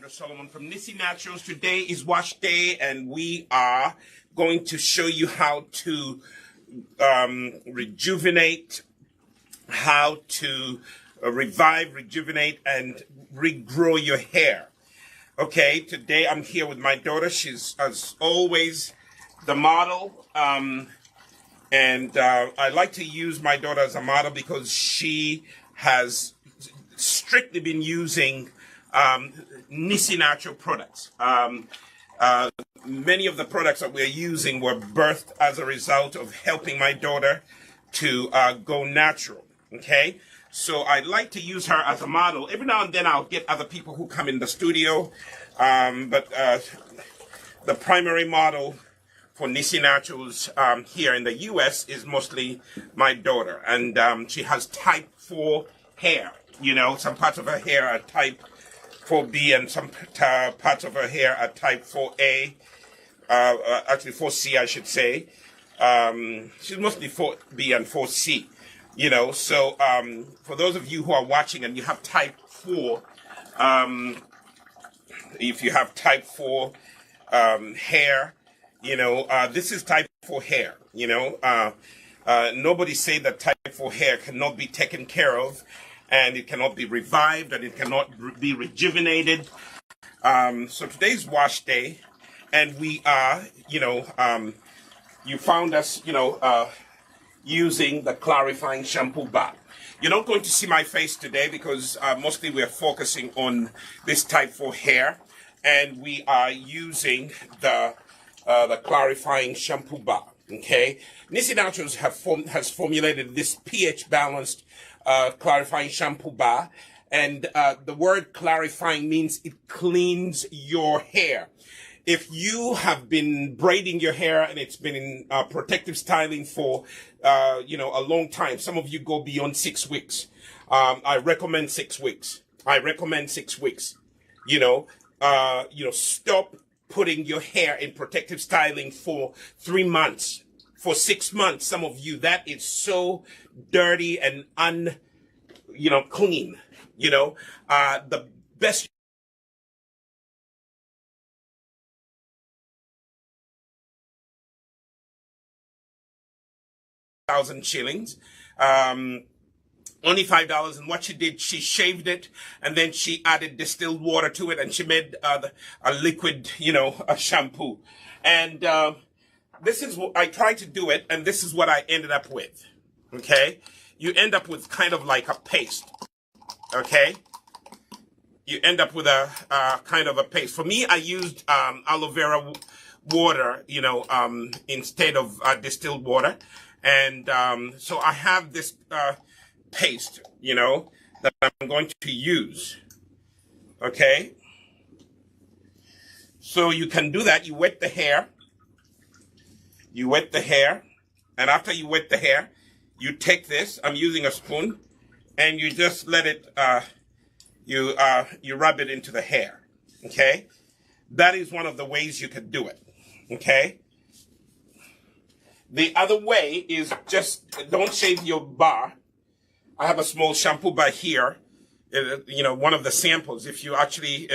Solomon from Nissi Naturals. Today is wash day, and we are going to show you how to rejuvenate, how to revive, rejuvenate, and regrow your hair. Okay, today I'm here with my daughter. She's, as always, the model. And I like to use my daughter as a model because she has strictly been using Nissi natural products. Many of the products that we're using were birthed as a result of helping my daughter to go natural. Okay, so I like to use her as a model. Every now and then I'll get other people who come in the studio, but the primary model for Nissi Naturals here in the U.S. is mostly my daughter, and she has type 4 hair. You know, some parts of her hair are type 4B, and some parts of her hair are type 4A, actually 4C, I should say. She's mostly 4B and 4C, you know. So for those of you who are watching and you have type 4, if you have type 4 hair, you know, this is type 4 hair, you know. Nobody say that type 4 hair cannot be taken care of, and it cannot be revived, and it cannot be rejuvenated. So today's wash day, and we are, you know, you found us, you know, using the clarifying shampoo bar. You're not going to see my face today because mostly we're focusing on this type 4 hair, and we are using the clarifying shampoo bar. Okay, Nissi Naturals has formulated this pH balanced clarifying shampoo bar, and the word clarifying means it cleans your hair. If you have been braiding your hair and it's been in protective styling for you know, a long time, some of you go beyond 6 weeks. I recommend 6 weeks. I recommend 6 weeks. You know, stop putting your hair in protective styling for 3 months, for 6 months. Some of you, that is so dirty and clean. You know, the best thousand shillings. Only $5. And what she did, she shaved it, and then she added distilled water to it, and she made a liquid, you know, a shampoo. And this is what I tried to do it, and this is what I ended up with. Okay, you end up with kind of like a paste. Okay, you end up with a kind of a paste. For me, I used aloe vera water, you know, instead of distilled water, and so I have this paste, you know, that I'm going to use. Okay, so you can do that. You wet the hair. You wet the hair, and after you wet the hair, you take this. I'm using a spoon, and you just let it. You rub it into the hair. Okay, that is one of the ways you could do it. Okay. The other way is just don't shave your bar. I have a small shampoo bar here. You know, one of the samples. If you actually,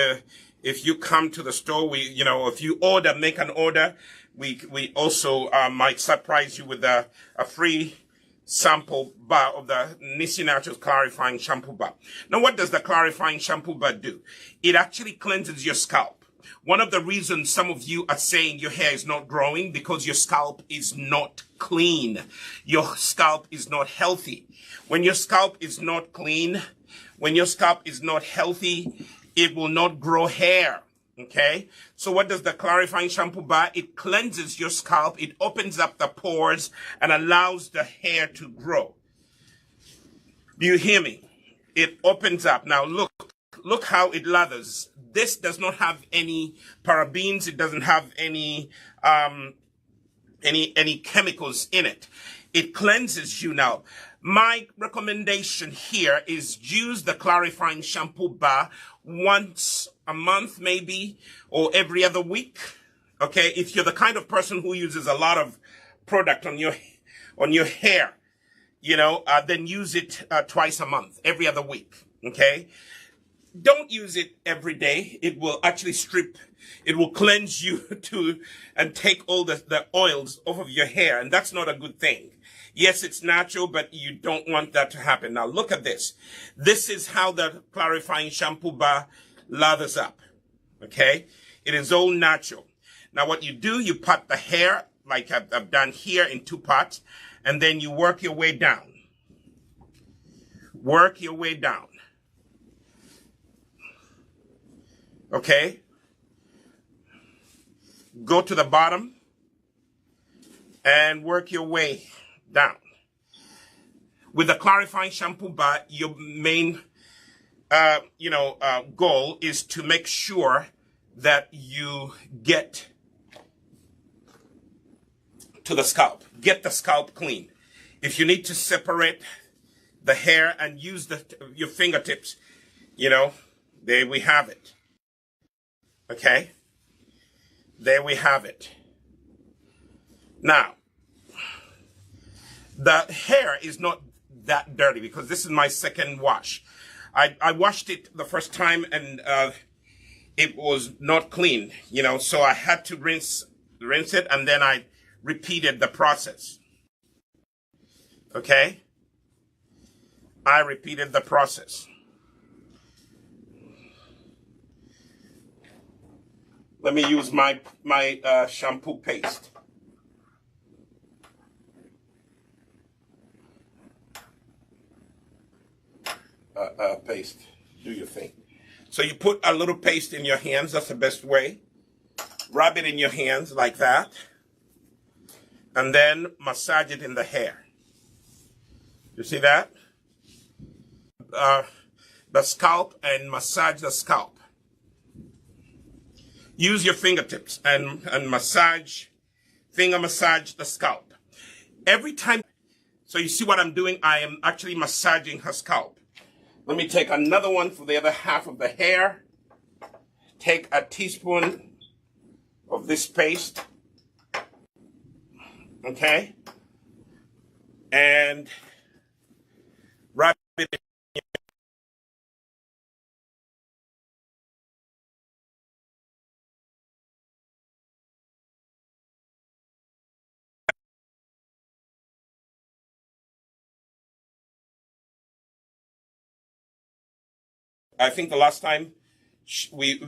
if you come to the store, you know, if you order, make an order. We also might surprise you with a free sample bar of the Nissi Naturals Clarifying Shampoo Bar. Now, what does the Clarifying Shampoo Bar do? It actually cleanses your scalp. One of the reasons some of you are saying your hair is not growing because your scalp is not clean. Your scalp is not healthy. When your scalp is not clean, when your scalp is not healthy, it will not grow hair. Okay, so what does the clarifying shampoo bar? It cleanses your scalp, it opens up the pores and allows the hair to grow. Do you hear me? It opens up. Now look how it lathers. This does not have any parabens, it doesn't have any chemicals in it. It cleanses you. Now my recommendation here is use the clarifying shampoo bar once a month maybe, or every other week. Okay, if you're the kind of person who uses a lot of product on your hair, then use it twice a month, every other week. Okay, don't use it every day. It will actually it will cleanse you and take all the oils off of your hair, and that's not a good thing. Yes, it's natural, but you don't want that to happen. Now look at this. This is how the clarifying shampoo bar lathers up. Okay, it is all natural. Now what you do, you part the hair like I've done here in 2 parts, and then you work your way down. Work your way down. Okay? Go to the bottom and work your way down. With the clarifying shampoo bar, your main goal is to make sure that you get to the scalp. Get the scalp clean. If you need to separate the hair and use your fingertips, there we have it. Okay? There we have it. Now, the hair is not that dirty because this is my second wash. I washed it the first time and it was not clean, so I had to rinse it, and then I repeated the process. Okay? I repeated the process. Let me use my shampoo paste. Paste. Do your thing. So you put a little paste in your hands. That's the best way. Rub it in your hands like that. And then massage it in the hair. You see that? The scalp, and massage the scalp. Use your fingertips and finger massage the scalp. Every time, so you see what I'm doing? I am actually massaging her scalp. Let me take another one for the other half of the hair. Take a teaspoon of this paste. Okay? And rub it in. I think the last time we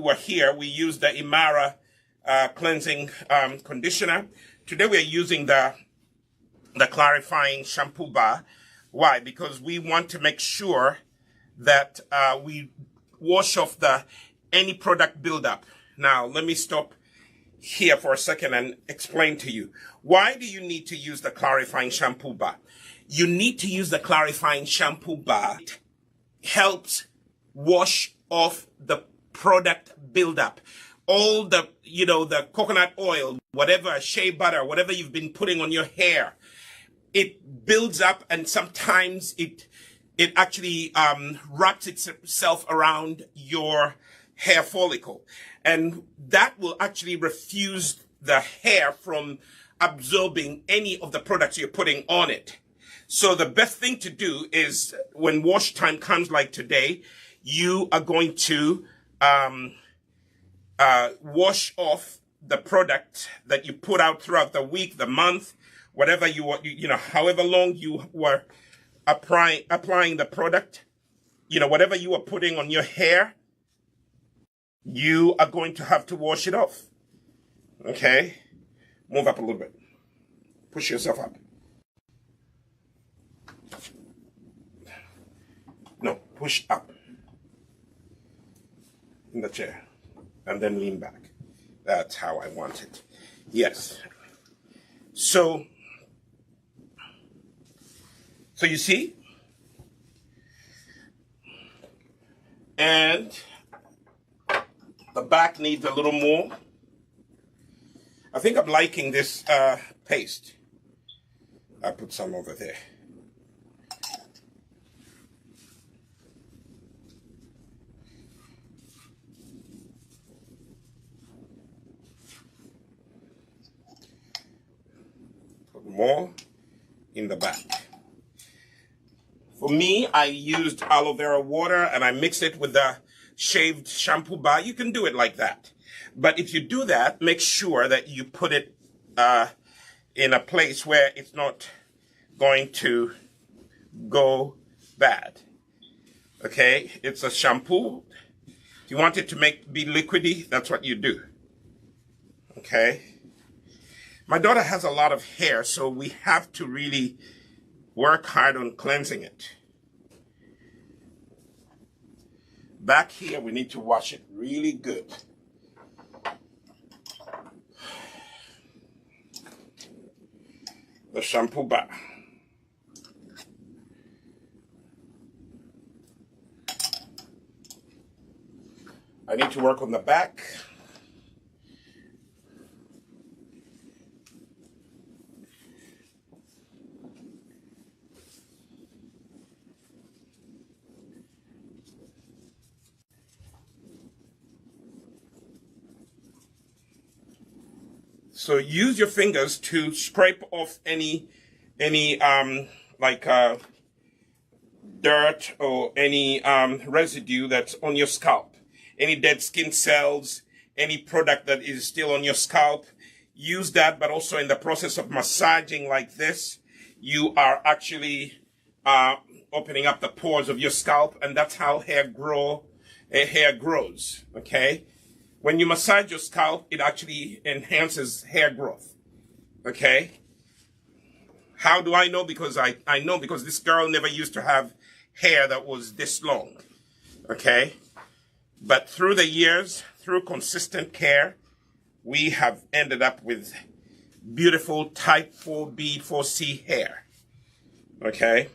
were here, we used the Imara cleansing conditioner. Today we are using the clarifying shampoo bar. Why? Because we want to make sure that we wash off any product buildup. Now let me stop here for a second and explain to you. Why do you need to use the clarifying shampoo bar? You need to use the clarifying shampoo bar. It helps wash off the product buildup. All the coconut oil, whatever, shea butter, whatever you've been putting on your hair, it builds up, and sometimes it actually wraps itself around your hair follicle. And that will actually refuse the hair from absorbing any of the products you're putting on it. So the best thing to do is, when wash time comes like today, you are going to wash off the product that you put out throughout the week, the month, whatever however long you were applying the product, whatever you are putting on your hair, you are going to have to wash it off. Okay? Move up a little bit. Push yourself up. No, push up. In the chair. and then lean back. That's how I want it. Yes. So you see? And the back needs a little more. I think I'm liking this paste. I put some over there. Put more in the back. For me, I used aloe vera water and I mixed it with the shaved shampoo bar. You can do it like that. But if you do that, make sure that you put it in a place where it's not going to go bad. Okay, it's a shampoo. If you want it to be liquidy, that's what you do. Okay. My daughter has a lot of hair, so we have to really work hard on cleansing it. Back here, we need to wash it really good. The shampoo bar. I need to work on the back. So use your fingers to scrape off any dirt or any residue that's on your scalp. Any dead skin cells, any product that is still on your scalp. Use that, but also in the process of massaging like this, you are actually opening up the pores of your scalp, and that's how hair grows, okay? When you massage your scalp, it actually enhances hair growth, okay? How do I know? Because I know because this girl never used to have hair that was this long, okay? But through the years, through consistent care, we have ended up with beautiful type 4B, 4C hair, okay?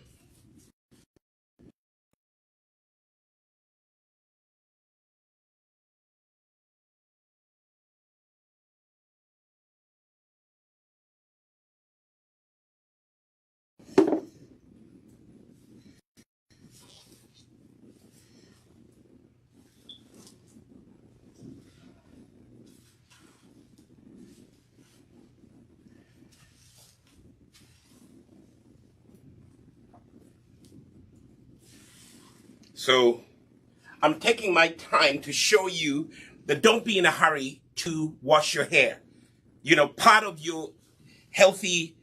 So I'm taking my time to show you that don't be in a hurry to wash your hair. You know, part of your healthy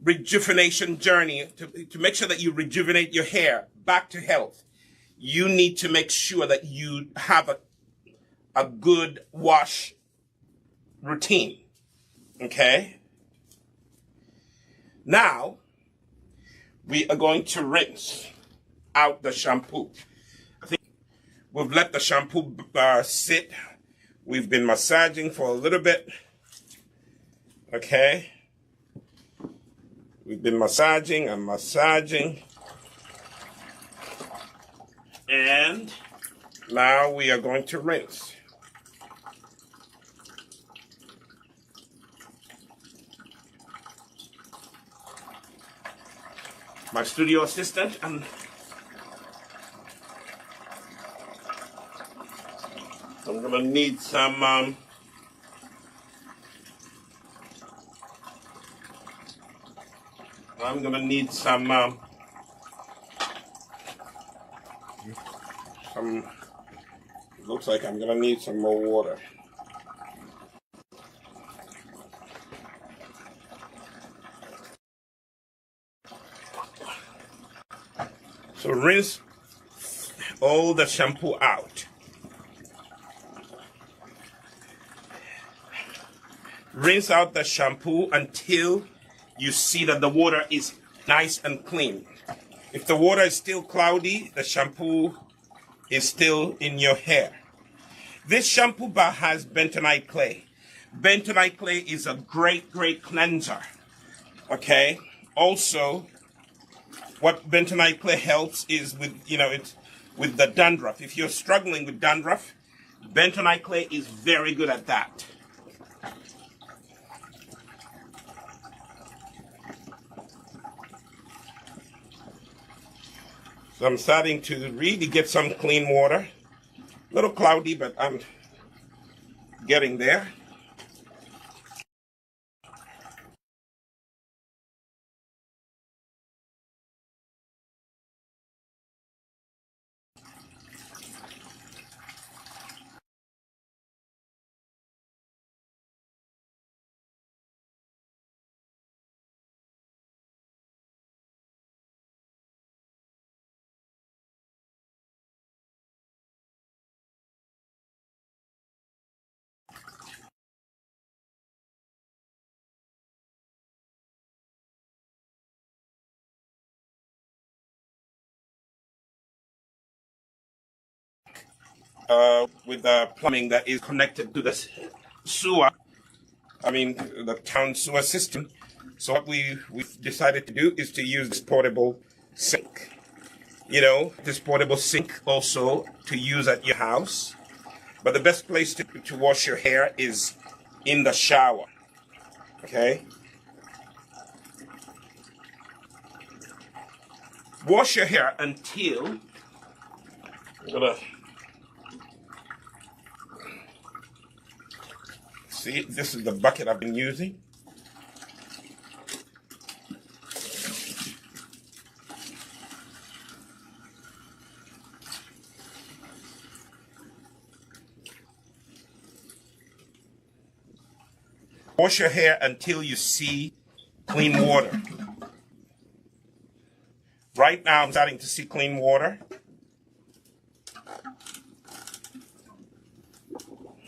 rejuvenation journey, to make sure that you rejuvenate your hair back to health, you need to make sure that you have a good wash routine, okay? Now, we are going to rinse out the shampoo. I think we've let the shampoo sit. We've been massaging for a little bit, okay? We've been massaging and massaging. And now we are going to rinse. My studio assistant and I'm gonna need some looks like I'm gonna need some more water. So rinse all the shampoo out. Rinse out the shampoo until you see that the water is nice and clean. If the water is still cloudy, the shampoo is still in your hair. This shampoo bar has bentonite clay. Bentonite clay is a great, great cleanser. Okay. Also, what bentonite clay helps is with, it's with the dandruff. If you're struggling with dandruff, bentonite clay is very good at that. So I'm starting to really get some clean water. A little cloudy, but I'm getting there. With the plumbing that is connected to the sewer, the town sewer system. So what we've decided to do is to use this portable sink. This portable sink also to use at your house. But the best place to wash your hair is in the shower. Okay? Wash your hair until see, this is the bucket I've been using. Wash your hair until you see clean water. Right now I'm starting to see clean water.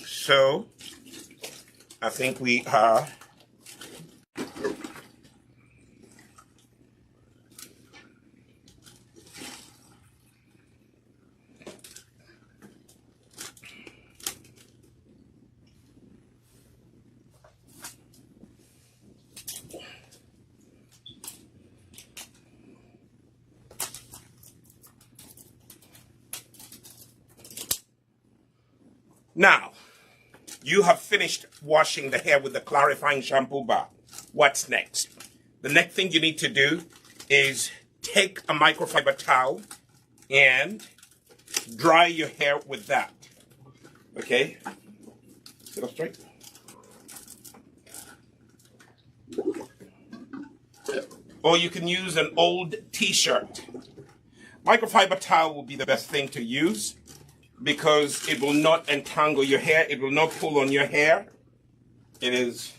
So I think we are now. You have finished washing the hair with the clarifying shampoo bar. What's next? The next thing you need to do is take a microfiber towel and dry your hair with that. Okay? Sit up straight. Or you can use an old t-shirt. Microfiber towel will be the best thing to use, because it will not entangle your hair. It will not pull on your hair. It is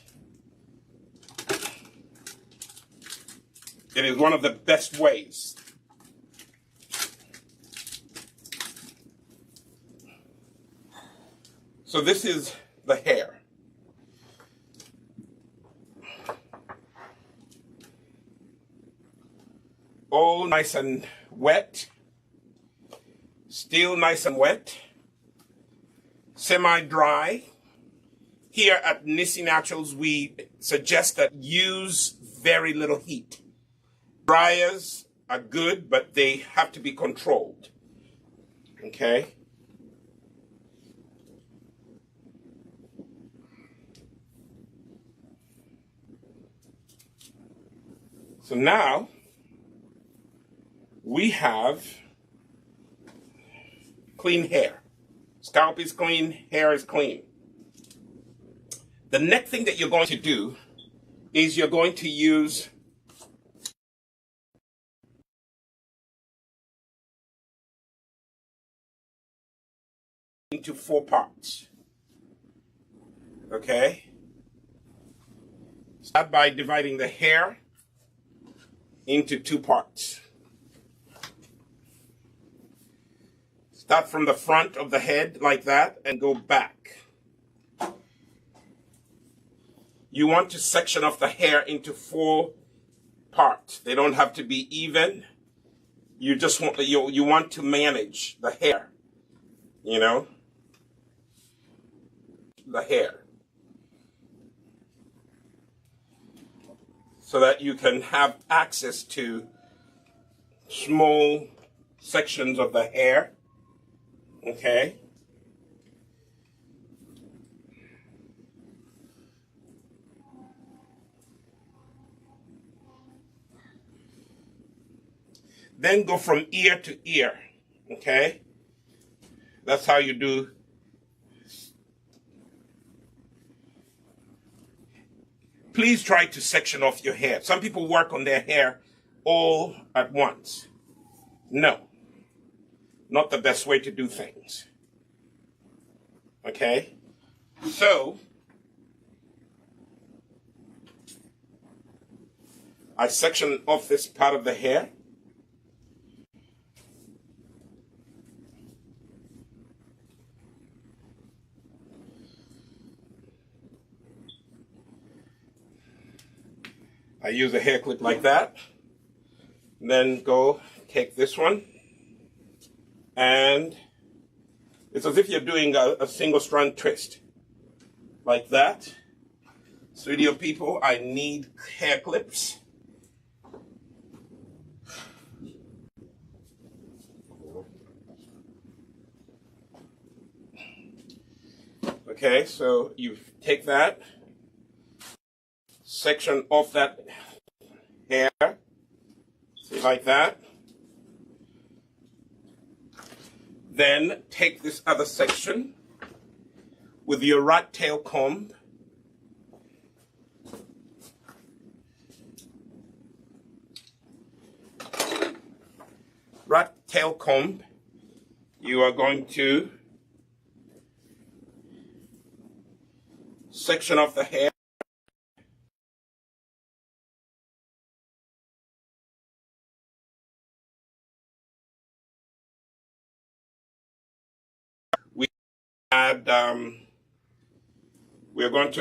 one of the best ways. So this is the hair. All nice and wet. Still nice and wet, semi-dry. Here at Nissi Naturals, we suggest that use very little heat. Dryers are good, but they have to be controlled. Okay? So now we have clean hair. Scalp is clean, hair is clean. The next thing that you're going to do is you're going to use into 4 parts. Okay? Start by dividing the hair into 2 parts. Start from the front of the head like that and go back. You want to section off the hair into 4 parts. They don't have to be even. You just want you want to manage the hair, the hair so that you can have access to small sections of the hair. Okay. Then go from ear to ear. Okay. That's how you do. Please try to section off your hair. Some people work on their hair all at once. No, not the best way to do things. Okay? So, I section off this part of the hair. I use a hair clip like that. Then go take this one. And it's as if you're doing a single strand twist. Like that. Studio people, I need hair clips. Okay, so you take that. Section off that hair, see, like that. Then take this other section with your rat tail comb. Rat tail comb, you are going to section off the hair. We're going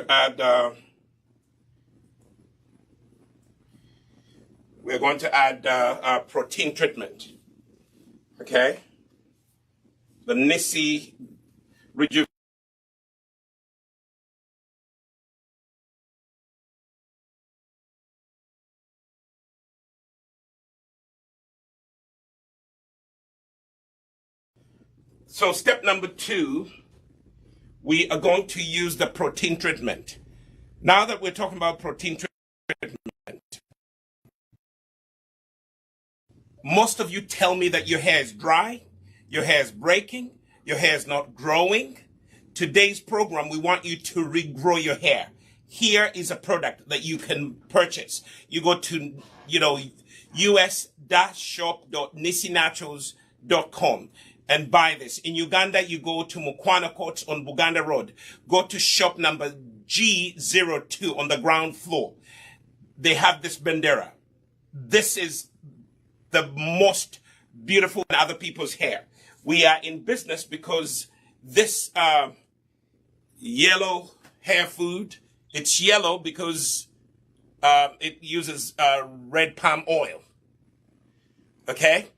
to add protein treatment. Okay, the Nissi Rejuvenate. So step number 2. We are going to use the protein treatment. Now that we're talking about protein treatment, most of you tell me that your hair is dry, your hair is breaking, your hair is not growing. Today's program, we want you to regrow your hair. Here is a product that you can purchase. You go to, us-shop.nissinaturals.com. and buy this. In Uganda, you go to Mukwana Court on Buganda Road. Go to shop number G02 on the ground floor. They have this Bandera. This is the most beautiful in other people's hair. We are in business because this yellow hair food, it's yellow because it uses red palm oil. Okay?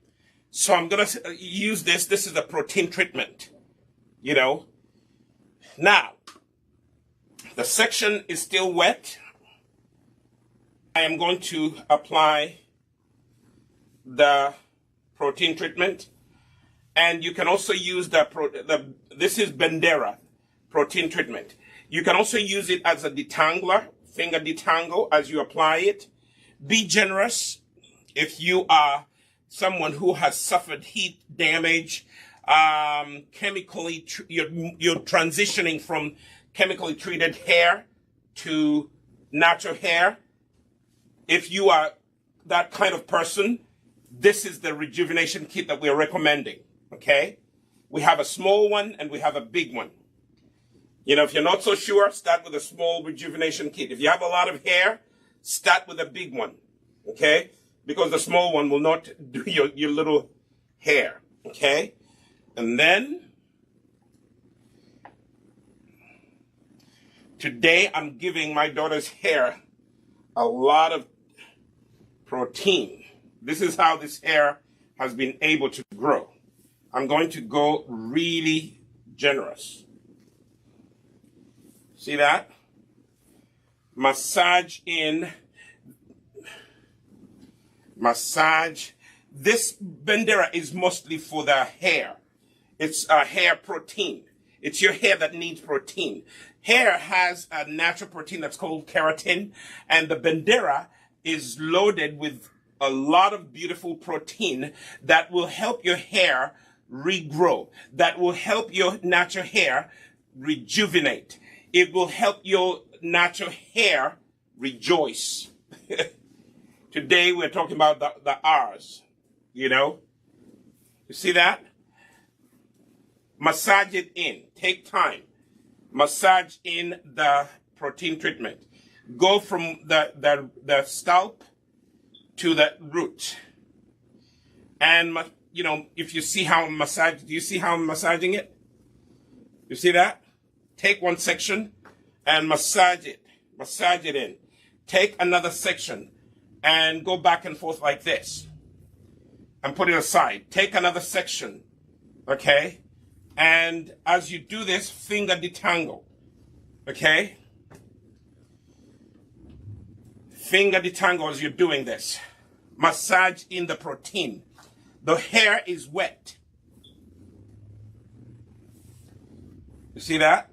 So I'm going to use this. This is a protein treatment, Now, the section is still wet. I am going to apply the protein treatment. And you can also use this is Bandera protein treatment. You can also use it as a detangler, finger detangle as you apply it. Be generous if you are someone who has suffered heat damage, you're transitioning from chemically treated hair to natural hair. If you are that kind of person, this is the rejuvenation kit that we're recommending, okay? We have a small one and we have a big one. If you're not so sure, start with a small rejuvenation kit. If you have a lot of hair, start with a big one, okay? Because the small one will not do your little hair, okay? And then, today I'm giving my daughter's hair a lot of protein. This is how this hair has been able to grow. I'm going to go really generous. See that? Massage in. Massage. This Bandera is mostly for the hair. It's a hair protein. It's your hair that needs protein. Hair has a natural protein that's called keratin, and the Bandera is loaded with a lot of beautiful protein that will help your hair regrow, that will help your natural hair rejuvenate. It will help your natural hair rejoice. Today we're talking about the R's, you know? You see that? Massage it in. Take time. Massage in the protein treatment. Go from the scalp to the root. And, you know, if you see how I'm massaging, do you see how I'm massaging it? You see that? Take one section and massage it. Massage it in. Take another section and go back and forth like this. And put it aside. Take another section. Okay? And as you do this, finger detangle. Okay? Finger detangle as you're doing this. Massage in the protein. The hair is wet. You see that?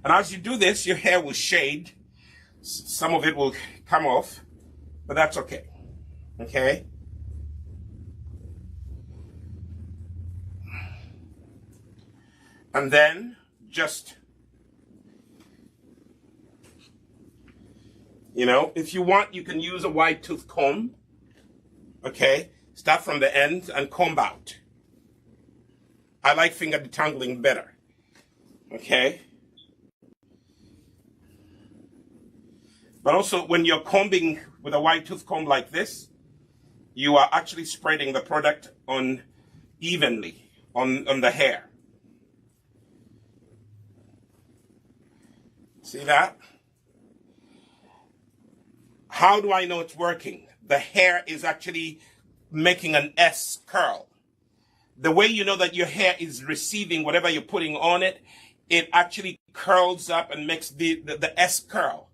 And as you do this, your hair will shade. Some of it will come off, but that's okay. Okay? And then just, you know, if you want, you can use a wide tooth comb. Okay? Start from the end and comb out. I like finger detangling better. Okay? But also, when you're combing with a wide tooth comb like this, you are actually spreading the product on evenly on the hair. See that? How do I know it's working? The hair is actually making an S curl. The way you know that your hair is receiving whatever you're putting on it, it actually curls up and makes the S curl.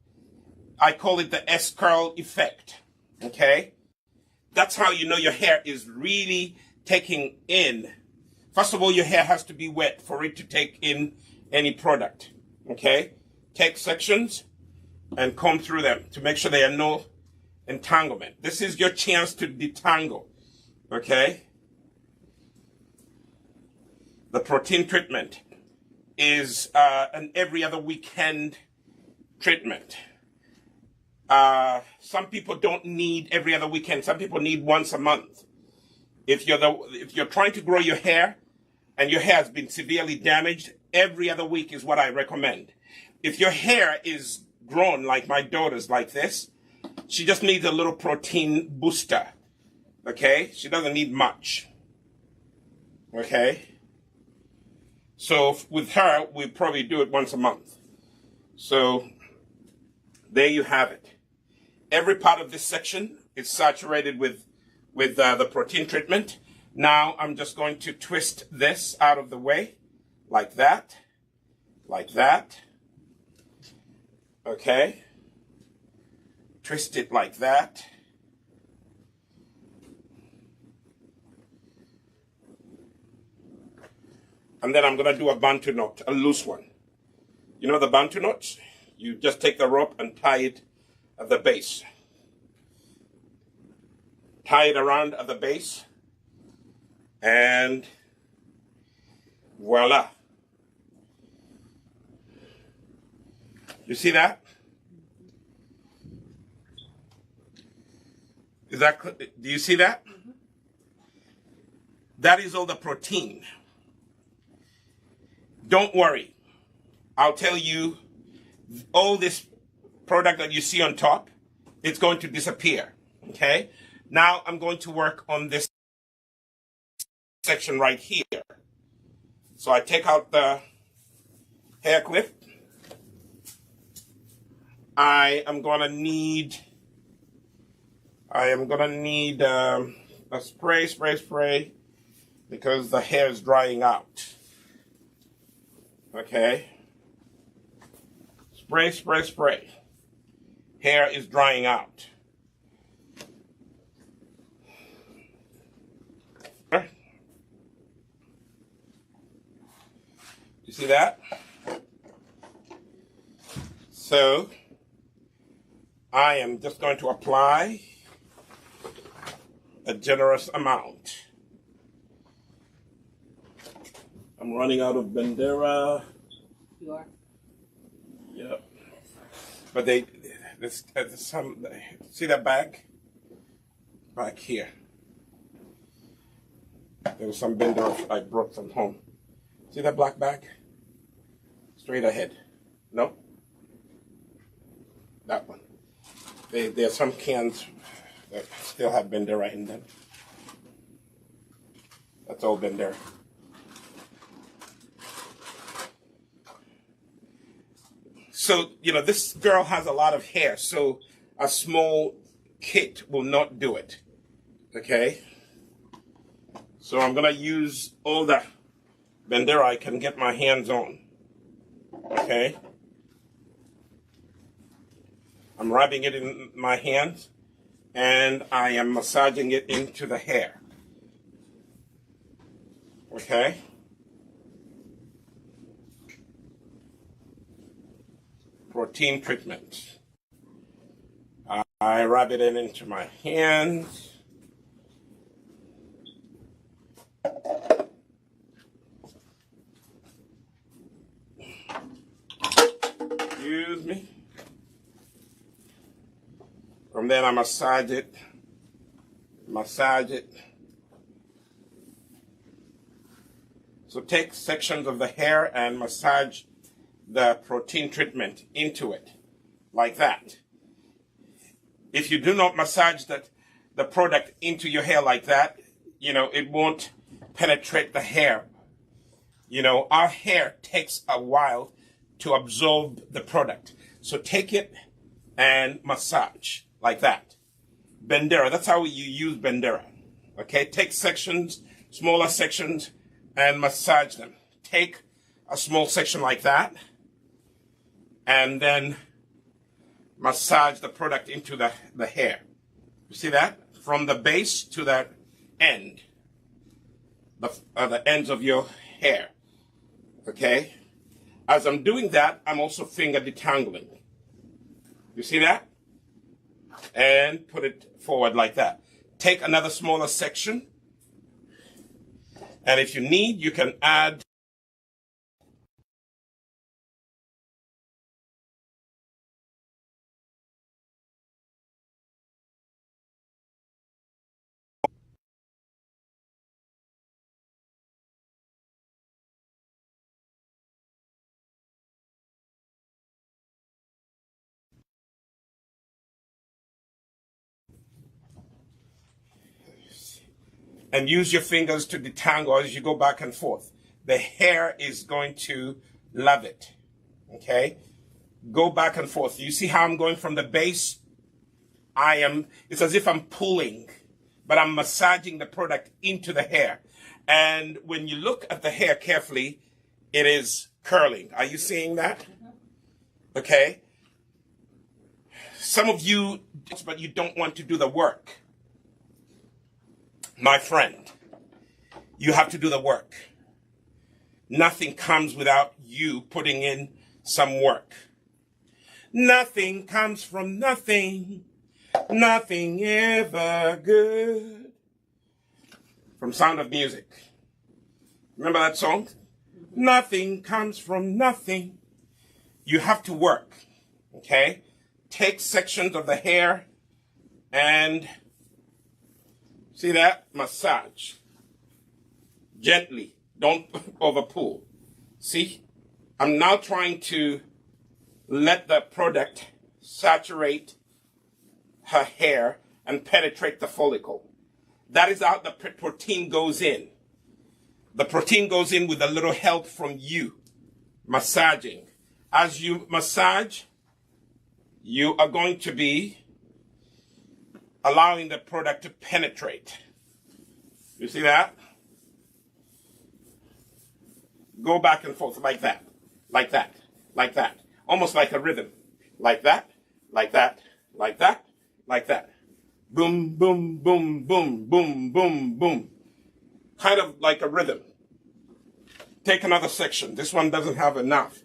I call it the S curl effect. Okay? That's how you know your hair is really taking in. First of all, your hair has to be wet for it to take in any product. Okay? Take sections and comb through them to make sure there are no entanglement. This is your chance to detangle. Okay? The protein treatment is an every other weekend treatment. Some people don't need every other weekend. Some people need once a month. If you're trying to grow your hair and your hair has been severely damaged, every other week is what I recommend. If your hair is grown like my daughter's like this, she just needs a little protein booster. Okay? She doesn't need much. Okay? So with her, we probably do it once a month. So there you have it. Every part of this section is saturated with the protein treatment. Now I'm just going to twist this out of the way, like that, like that. Okay? Twist it like that. And then I'm going to do a bantu knot, a loose one. You know the bantu knots? You just take the rope and tie it at the base. Tie it around at the base. And voila. You see that? Do you see that? Mm-hmm. That is all the protein. Don't worry. I'll tell you, all this product that you see on top, it's going to disappear. Okay? Now I'm going to work on this section right here. So I take out the hair clip. I am going to need a spray, because the hair is drying out. Okay. Spray, spray, spray. Hair is drying out. You see that? So, I am just going to apply a generous amount. I'm running out of Bandera. You are? Yep. But there's some, see that bag? Back here. There was some Bandera I brought from home. See that black bag? Straight ahead. No? That one. There are some cans that still have Bandera in them. That's all Bandera. So, you know, this girl has a lot of hair, so a small kit will not do it. Okay? So I'm going to use all the Bandera I can get my hands on. Okay? I'm rubbing it in my hands, and I am massaging it into the hair. Okay? Protein treatment. I rub it into my hands. Excuse me. From then I massage it. So take sections of the hair and massage the protein treatment into it, like that. If you do not massage the product into your hair like that, you know, it won't penetrate the hair. You know, our hair takes a while to absorb the product. So take it and massage, like that. Bandera, that's how you use Bandera. Okay, take sections, smaller sections, and massage them. Take a small section like that, and then massage the product into the hair. You see that? From the base to the end. The ends of your hair. Okay? As I'm doing that, I'm also finger detangling. You see that? And put it forward like that. Take another smaller section. And if you need, you can add and use your fingers to detangle as you go back and forth. The hair is going to love it. Okay? Go back and forth. You see how I'm going from the base? It's as if I'm pulling, but I'm massaging the product into the hair. And when you look at the hair carefully, it is curling. Are you seeing that? Okay? Some of you, but you don't want to do the work. My friend, you have to do the work. Nothing comes without you putting in some work. Nothing comes from nothing. Nothing ever good. From Sound of Music. Remember that song? Nothing comes from nothing. You have to work. Okay? Take sections of the hair and see that? Massage. Gently. Don't overpull. See? I'm now trying to let the product saturate her hair and penetrate the follicle. That is how the protein goes in. The protein goes in with a little help from you. Massaging. As you massage, you are going to be allowing the product to penetrate. You see that? Go back and forth like that, like that, like that. almost like a rhythm. Like that, like that, like that, like that. Boom, boom, boom, boom, boom, boom, boom. Kind of like a rhythm. Take another section. This one doesn't have enough.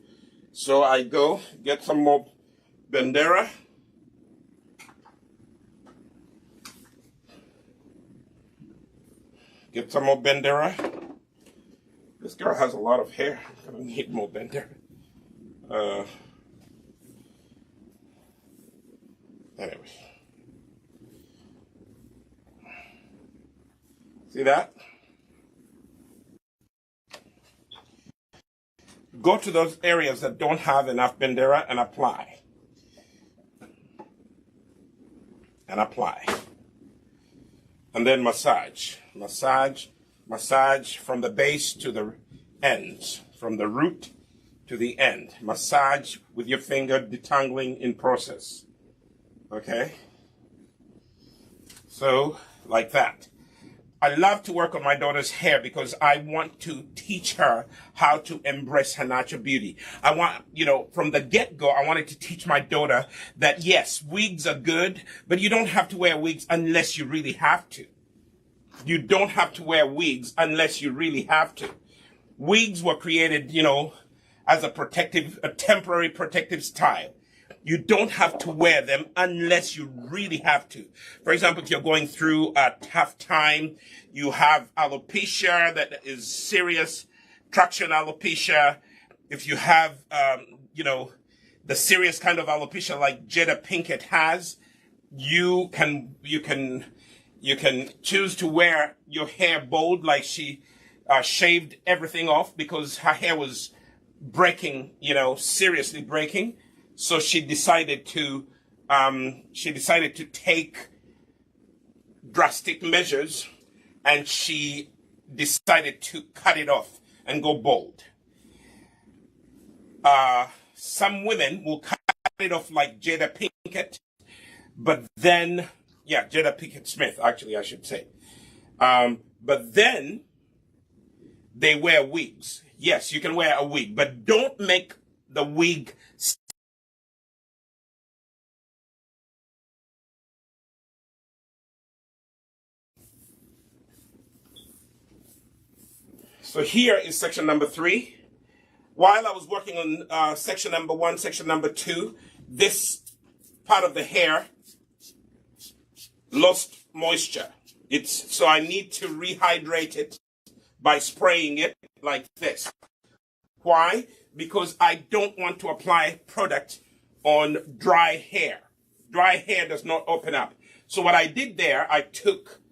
So I go get some more Bandera. Get some more Bandera. This girl has a lot of hair. I'm gonna need more Bandera. Anyway. See that? Go to those areas that don't have enough Bandera and apply. And apply. And then massage. Massage. Massage from the base to the ends. From the root to the end. Massage with your finger, detangling in process. Okay? So, like that. I love to work on my daughter's hair because I want to teach her how to embrace her natural beauty. I want, from the get-go, I wanted to teach my daughter that yes, wigs are good, but you don't have to wear wigs unless you really have to. You don't have to wear wigs unless you really have to. Wigs were created, as a temporary protective style. You don't have to wear them unless you really have to. For example, if you're going through a tough time, you have alopecia that is serious, traction alopecia. If you have, the serious kind of alopecia like Jada Pinkett has, you can choose to wear your hair bold, like she shaved everything off because her hair was breaking, seriously breaking. So she decided to take drastic measures, and she decided to cut it off and go bald. Some women will cut it off like Jada Pinkett, but then, Jada Pinkett Smith, actually, I should say. But then they wear wigs. Yes, you can wear a wig, but don't make the wig So here is section number 3. While I was working on section number 1, section number 2, this part of the hair lost moisture. So I need to rehydrate it by spraying it like this. Why? Because I don't want to apply product on dry hair. Dry hair does not open up. So what I did there, I took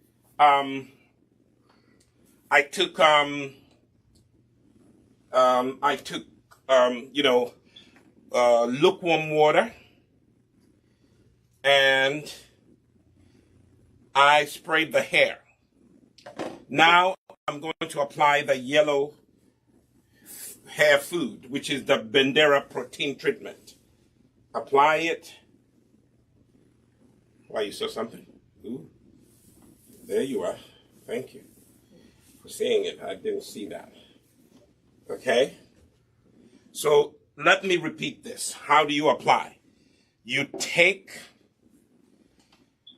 lukewarm water, and I sprayed the hair. Now I'm going to apply the yellow hair food, which is the Bandera protein treatment. Apply it. Why, you saw something? Ooh. There you are. Thank you for seeing it. I didn't see that. Okay? So let me repeat this. How do you apply? You take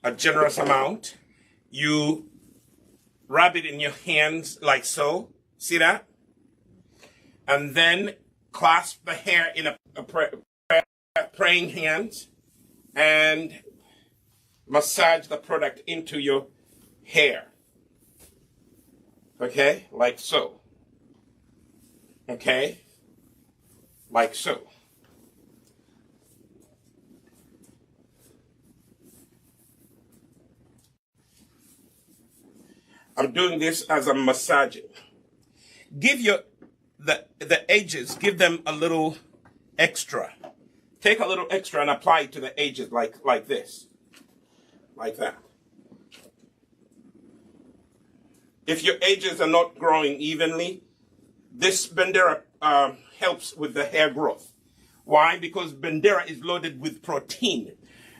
a generous amount. You rub it in your hands like so. See that? And then clasp the hair in a praying hand and massage the product into your hair. Okay? Like so. Okay? Like so. I'm doing this as I'm massaging. Give the edges, give them a little extra. Take a little extra and apply it to the edges like this. Like that. If your edges are not growing evenly, this Bandera helps with the hair growth. Why? Because Bandera is loaded with protein.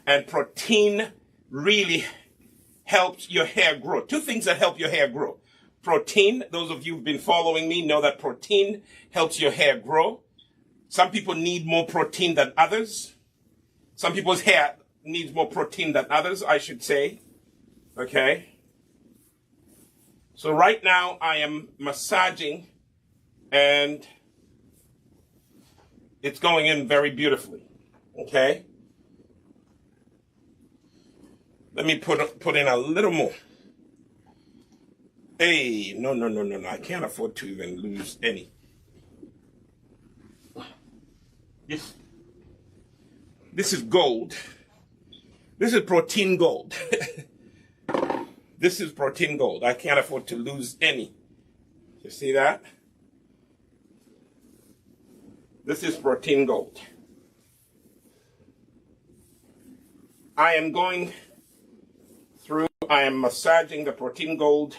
And protein really helps your hair grow. Two things that help your hair grow. Protein, those of you who've been following me know that protein helps your hair grow. Some people need more protein than others. Some people's hair needs more protein than others, I should say. Okay. So right now I am massaging and it's going in very beautifully. Okay. Let me put in a little more. Hey, no. I can't afford to even lose any. This is gold. This is protein gold. This is protein gold. I can't afford to lose any. You see that? This is protein gold. I am going through, I am massaging the protein gold.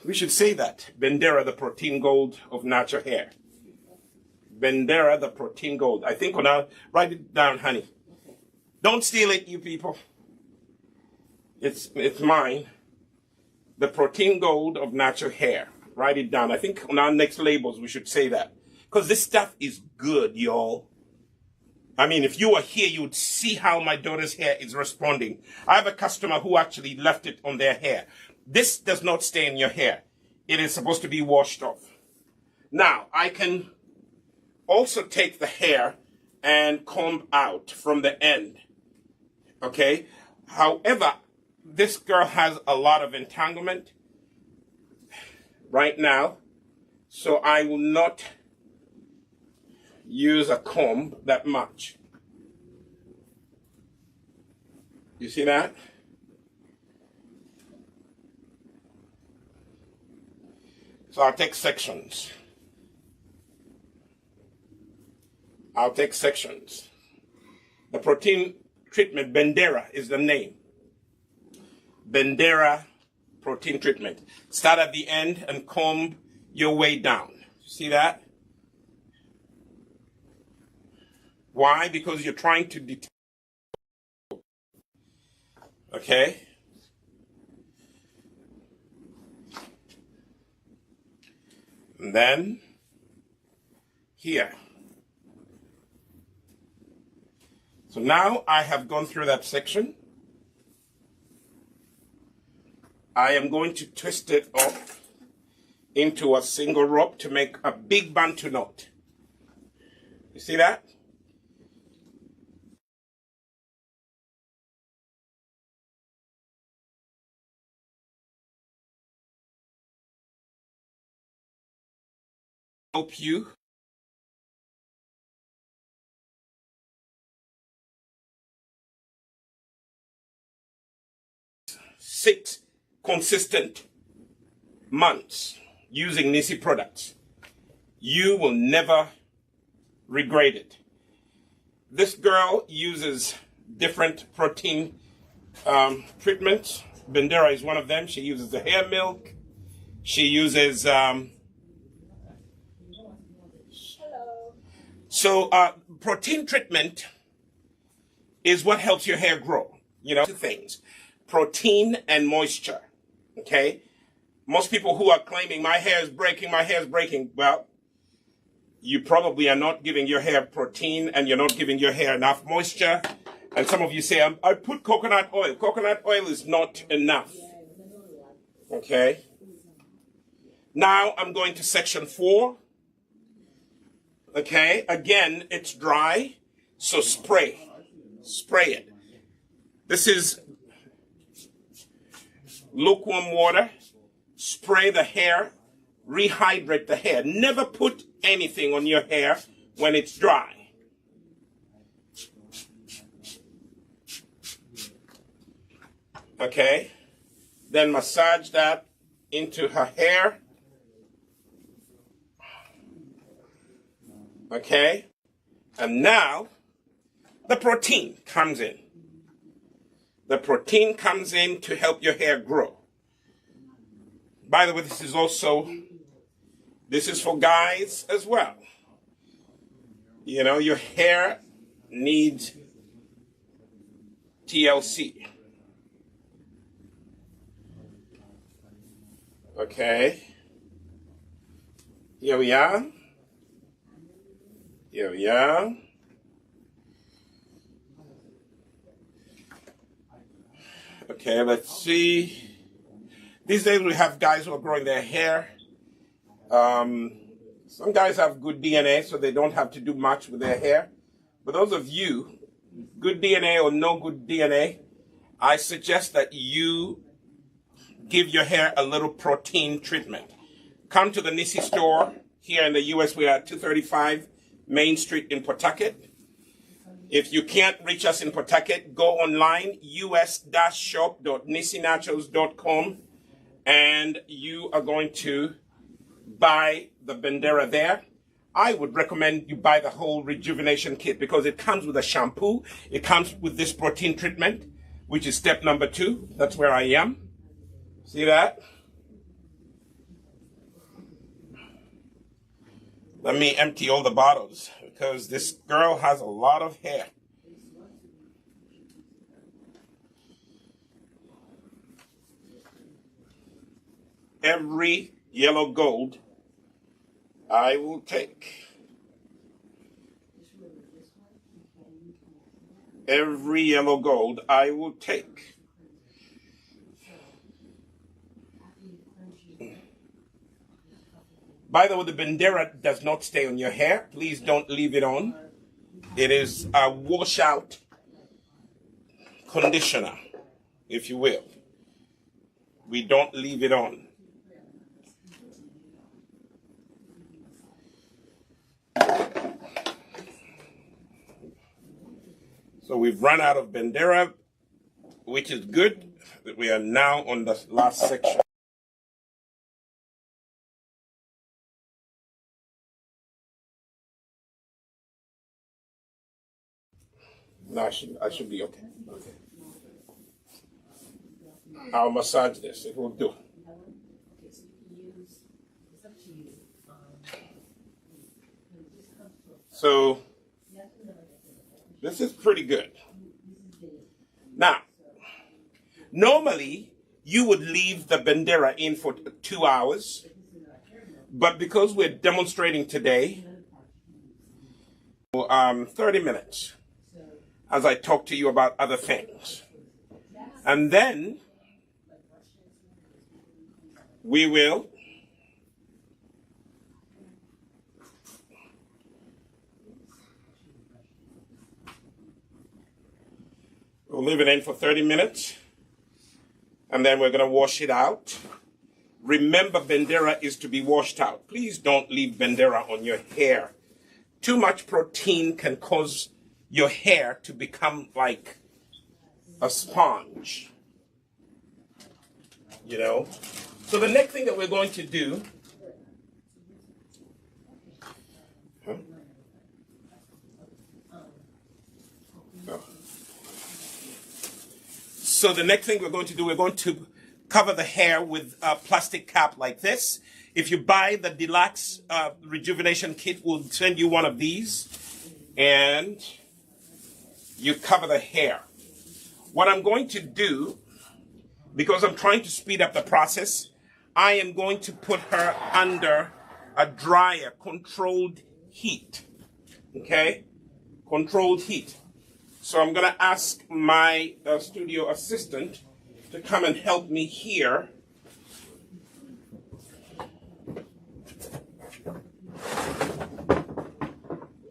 We should say that. Bandera, the protein gold of natural hair. Bandera, the protein gold. I think when I write it down, honey. Don't steal it, you people. It's mine. The protein gold of natural hair. Write it down. I think on our next labels we should say that. Because this stuff is good, y'all. I mean, if you were here, you would see how my daughter's hair is responding. I have a customer who actually left it on their hair. This does not stay in your hair. It is supposed to be washed off. Now, I can also take the hair and comb out from the end. Okay? However, this girl has a lot of entanglement right now, so I will not use a comb that much. You see that? So I'll take sections. The protein treatment, Bandera is the name. Bandera protein treatment. Start at the end and comb your way down. See that? Why? Because you're trying to detangle. Okay? And then here. So now I have gone through that section. I am going to twist it off into a single rope to make a big bantu knot. You see that? Help you six consistent months using Nissi products. You will never regret it. This girl uses different protein treatments. Bandera is one of them. She uses the hair milk. She uses protein treatment is what helps your hair grow. You know, two things. Protein and moisture. Okay? Most people who are claiming my hair is breaking, well, you probably are not giving your hair protein and you're not giving your hair enough moisture. And some of you say, I put coconut oil. Coconut oil is not enough. Okay? Now I'm going to section 4. Okay? Again, it's dry, so spray. Spray it. This is lukewarm water. Spray the hair. Rehydrate the hair. Never put anything on your hair when it's dry. Okay? Then massage that into her hair. Okay? And now, the protein comes in. The protein comes in to help your hair grow. By the way, this is for guys as well. You know, your hair needs TLC. Okay. Here we are. Here we are. Okay, let's see. These days we have guys who are growing their hair. Some guys have good DNA, so they don't have to do much with their hair. But those of you, good DNA or no good DNA, I suggest that you give your hair a little protein treatment. Come to the Nissi store. Here in the U.S., we are at 235 Main Street in Pawtucket. If you can't reach us in Pawtucket, go online, us-shop.nissinaturals.com, and you are going to buy the Bandera there. I would recommend you buy the whole Rejuvenation kit because it comes with a shampoo. It comes with this protein treatment, which is step number 2. That's where I am. See that? Let me empty all the bottles because this girl has a lot of hair. Every yellow gold I will take. Every yellow gold I will take. By the way, the Bandera does not stay on your hair. Please don't leave it on. It is a washout conditioner, if you will. We don't leave it on. So we've run out of Bandera, which is good. We are now on the last section. No, I should be okay. Okay. I'll massage this. It will do. So this is pretty good. Now, normally you would leave the Bandera in for 2 hours, but because we're demonstrating today, 30 minutes. As I talk to you about other things. And then we will leave it in for 30 minutes. And then we're going to wash it out. Remember, Bandera is to be washed out. Please don't leave Bandera on your hair. Too much protein can cause your hair to become like a sponge, you know. So the next thing that we're going to do, So the next thing we're going to do, we're going to cover the hair with a plastic cap like this. If you buy the Deluxe Rejuvenation Kit, we'll send you one of these, and you cover the hair. What I'm going to do, because I'm trying to speed up the process, I am going to put her under a dryer, controlled heat. Okay? Controlled heat. So I'm going to ask my studio assistant to come and help me here.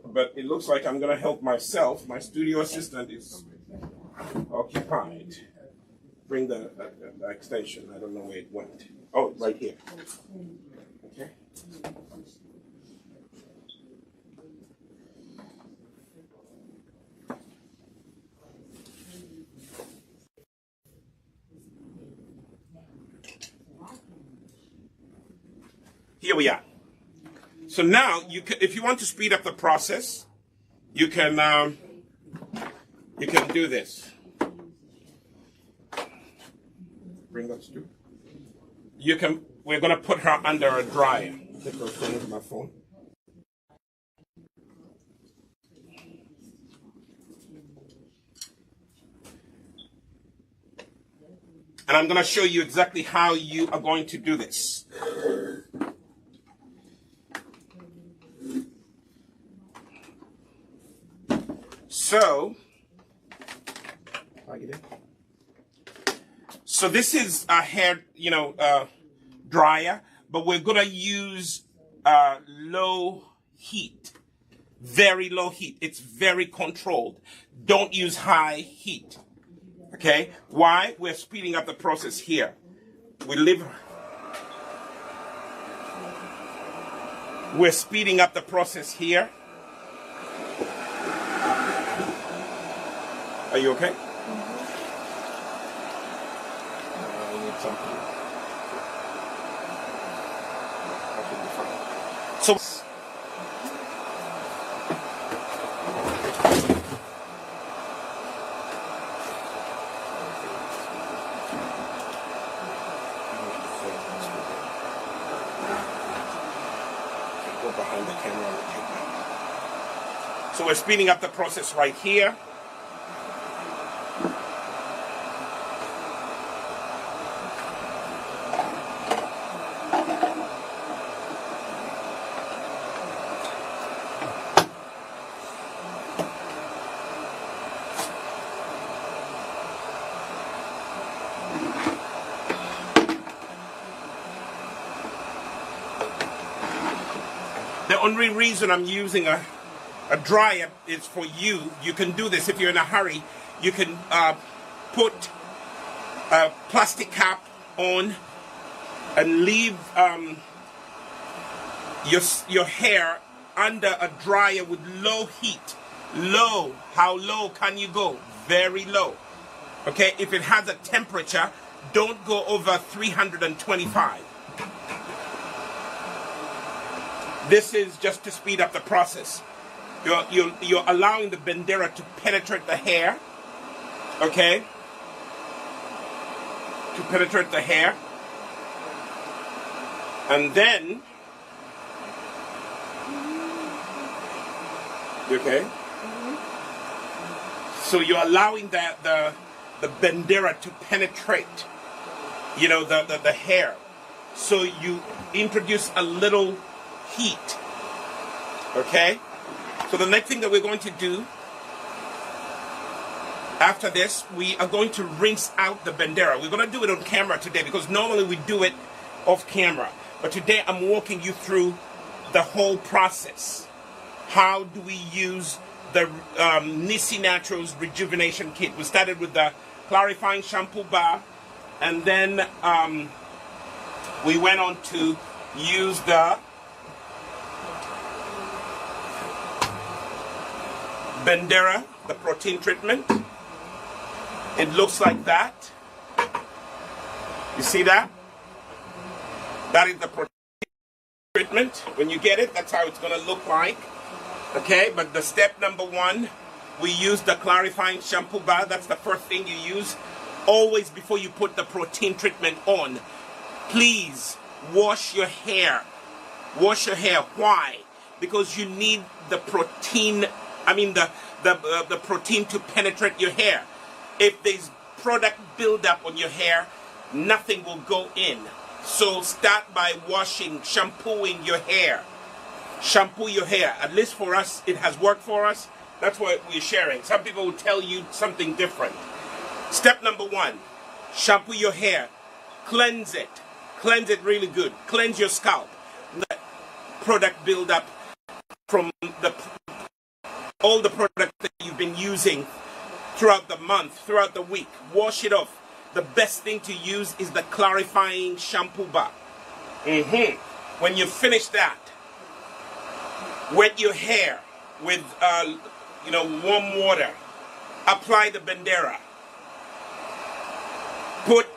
But it looks like I'm going to help myself. My studio assistant is occupied. Bring the extension. I don't know where it went. Oh, right here. Okay. Here we are. So now, if you want to speed up the process, you can do this. Bring those two. We're going to put her under a dryer. Take those things, my phone. And I'm going to show you exactly how you are going to do this. So, this is a hair, dryer, but we're gonna use low heat, very low heat. It's very controlled. Don't use high heat. Okay? Why? We're speeding up the process here. We're speeding up the process here. Are you okay? I need something. So, go behind the camera and take that. So we're speeding up the process right here. The only reason I'm using a dryer is for you. You can do this if you're in a hurry. You can put a plastic cap on and leave your hair under a dryer with low heat. Low. How low can you go? Very low. Okay, if it has a temperature, don't go over 325. This is just to speed up the process. You're allowing the Bandera to penetrate the hair. Okay? To penetrate the hair. And then, you okay? So you're allowing the Bandera to penetrate, the hair. So you introduce a little heat. Okay? So the next thing that we're going to do after this, we are going to rinse out the Bandera. We're going to do it on camera today because normally we do it off camera. But today I'm walking you through the whole process. How do we use the Nissi Naturals Rejuvenation Kit? We started with the clarifying shampoo bar, and then we went on to use the Bandera, the protein treatment. It looks like that. You see that? That is the protein treatment. When you get it, that's how it's going to look like. Okay, but the step number one, we use the clarifying shampoo bar. That's the first thing you use. Always before you put the protein treatment on, please wash your hair. Wash your hair. Why? Because you need the protein, the protein to penetrate your hair. If there's product buildup on your hair, nothing will go in. So start by washing, shampooing your hair. Shampoo your hair. At least for us, it has worked for us. That's what we're sharing. Some people will tell you something different. Step number one, shampoo your hair. Cleanse it. Cleanse it really good. Cleanse your scalp. Let product build up from all the product that you've been using throughout the month, throughout the week. Wash it off. The best thing to use is the clarifying shampoo bar. When you finish that, wet your hair with warm water. Apply the Bandera. Put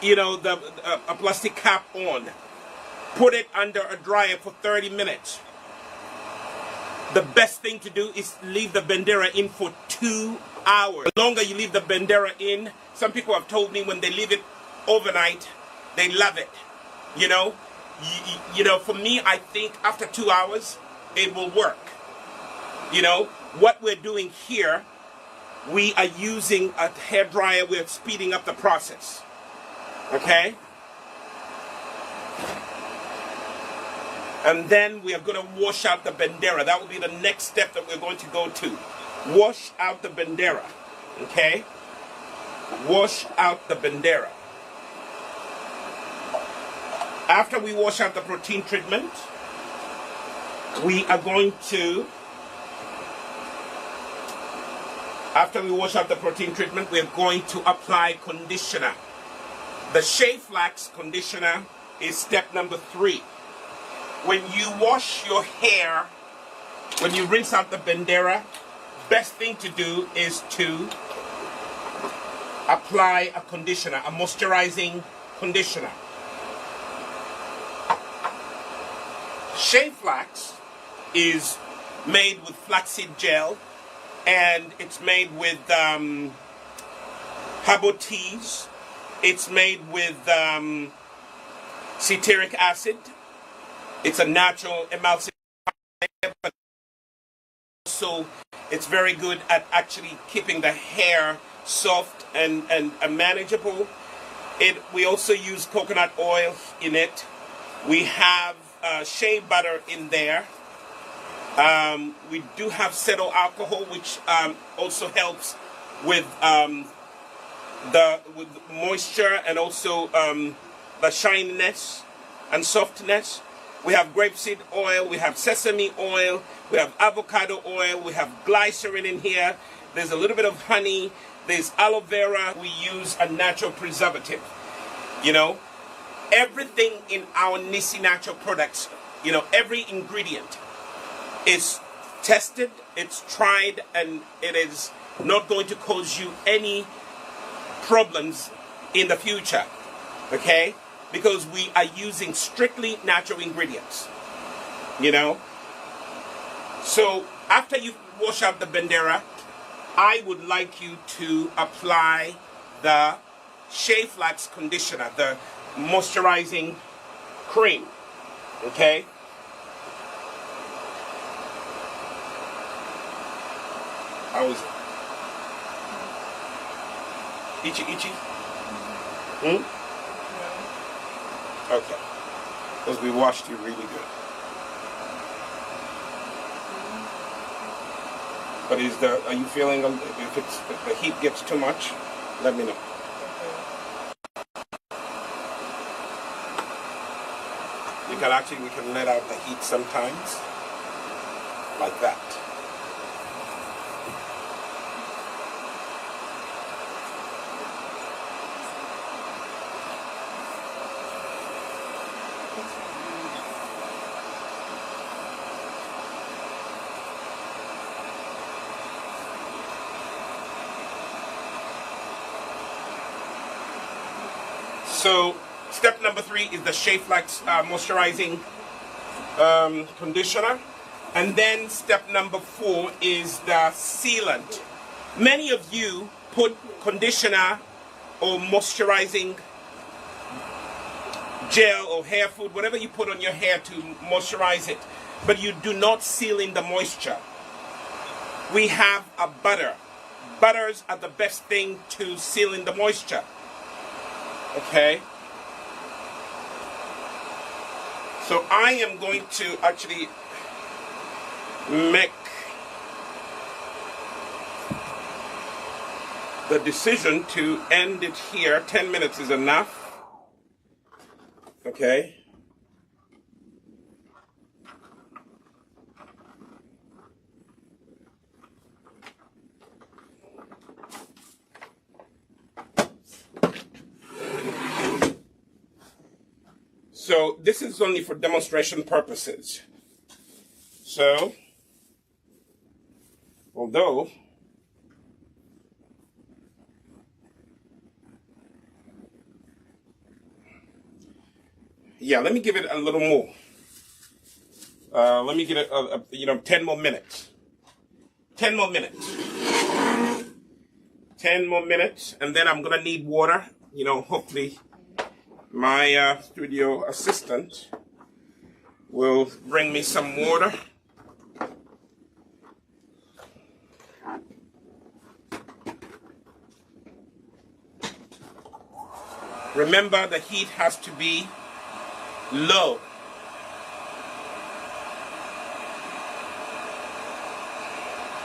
a plastic cap on. Put it under a dryer for 30 minutes. The best thing to do is leave the Bandera in for 2 hours. The longer you leave the Bandera in, some people have told me when they leave it overnight, they love it. For me, I think after 2 hours, it will work. What we're doing here, we are using a hair dryer. We're speeding up the process. Okay? And then we are going to wash out the Bandera. That will be the next step that we're going to go to. wash out the Bandera, okay? Wash out the Bandera. After we wash out the protein treatment, we are going to, after we wash out the protein treatment, we're going to apply conditioner. The Shea Flax conditioner is step number 3. When you wash your hair, when you rinse out the Bandera, best thing to do is to apply a conditioner, a moisturizing conditioner. Shea Flax is made with flaxseed gel, and it's made with herbal teas. It's made with ceteric acid. It's a natural emulsifier, but also it's very good at actually keeping the hair soft and manageable. We also use coconut oil in it. We have shea butter in there. We do have cetyl alcohol, which also helps with with moisture and also the shininess and softness. We have grapeseed oil, we have sesame oil, we have avocado oil, we have glycerin in here. There's a little bit of honey, there's aloe vera. We use a natural preservative. You know, everything in our Nissi natural products, you know, every ingredient is tested, it's tried, and it is not going to cause you any problems in the future, okay? Because we are using strictly natural ingredients, you know? So after you wash out the Bandera, I would like you to apply the Shea Flax conditioner, the moisturizing cream, okay? How is it? Itchy? Hmm? Okay. Because we washed you really good. But are you feeling, if the heat gets too much, let me know. We can let out the heat sometimes, like that. So step number 3 is the Shea Flax moisturizing conditioner. And then step number 4 is the sealant. Many of you put conditioner or moisturizing gel or hair food, whatever you put on your hair to moisturize it, but you do not seal in the moisture. We have a butter. Butters are the best thing to seal in the moisture. Okay, so I am going to actually make the decision to end it here. 10 minutes is enough. Okay. So this is only for demonstration purposes. So, although yeah, let me give it a little more. Let me give it 10 more minutes. 10 more minutes. 10 more minutes, and then I'm gonna need water. You know, hopefully my studio assistant will bring me some water. Remember, the heat has to be low.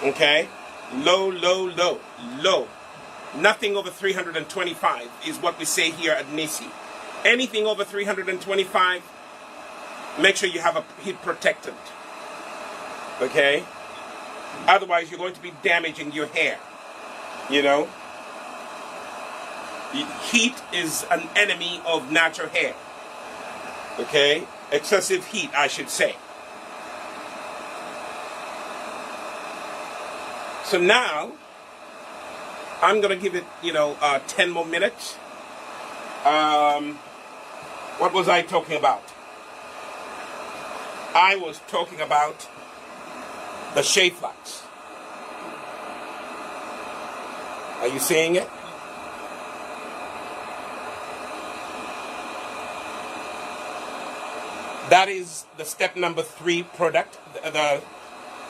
Okay? Low, low, low, low. Nothing over 325 is what we say here at Nissi. Anything over 325, make sure you have a heat protectant. Okay? Otherwise, you're going to be damaging your hair. You know? Heat is an enemy of natural hair. Okay? Excessive heat, I should say. So now, I'm going to give it, 10 more minutes. What was I talking about? I was talking about the Shea Flax. Are you seeing it? That is the step number 3 product, the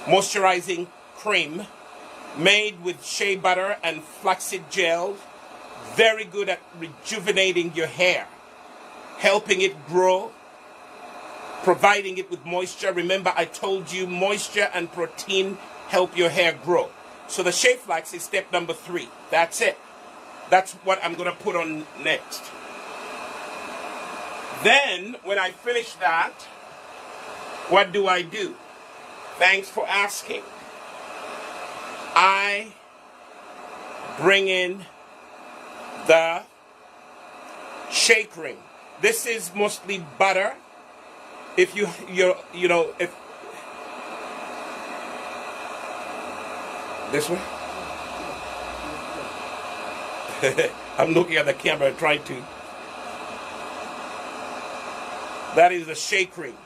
Moisturizing Cream, made with shea butter and flaxseed gel. Very good at rejuvenating your hair, helping it grow, providing it with moisture. Remember, I told you moisture and protein help your hair grow. So the Shea Flax is step number 3. That's it. That's what I'm going to put on next. Then, when I finish that, what do I do? Thanks for asking. I bring in the Shea cream. This is mostly butter. If if this one, I'm looking at the camera trying to. That is the Shea cream.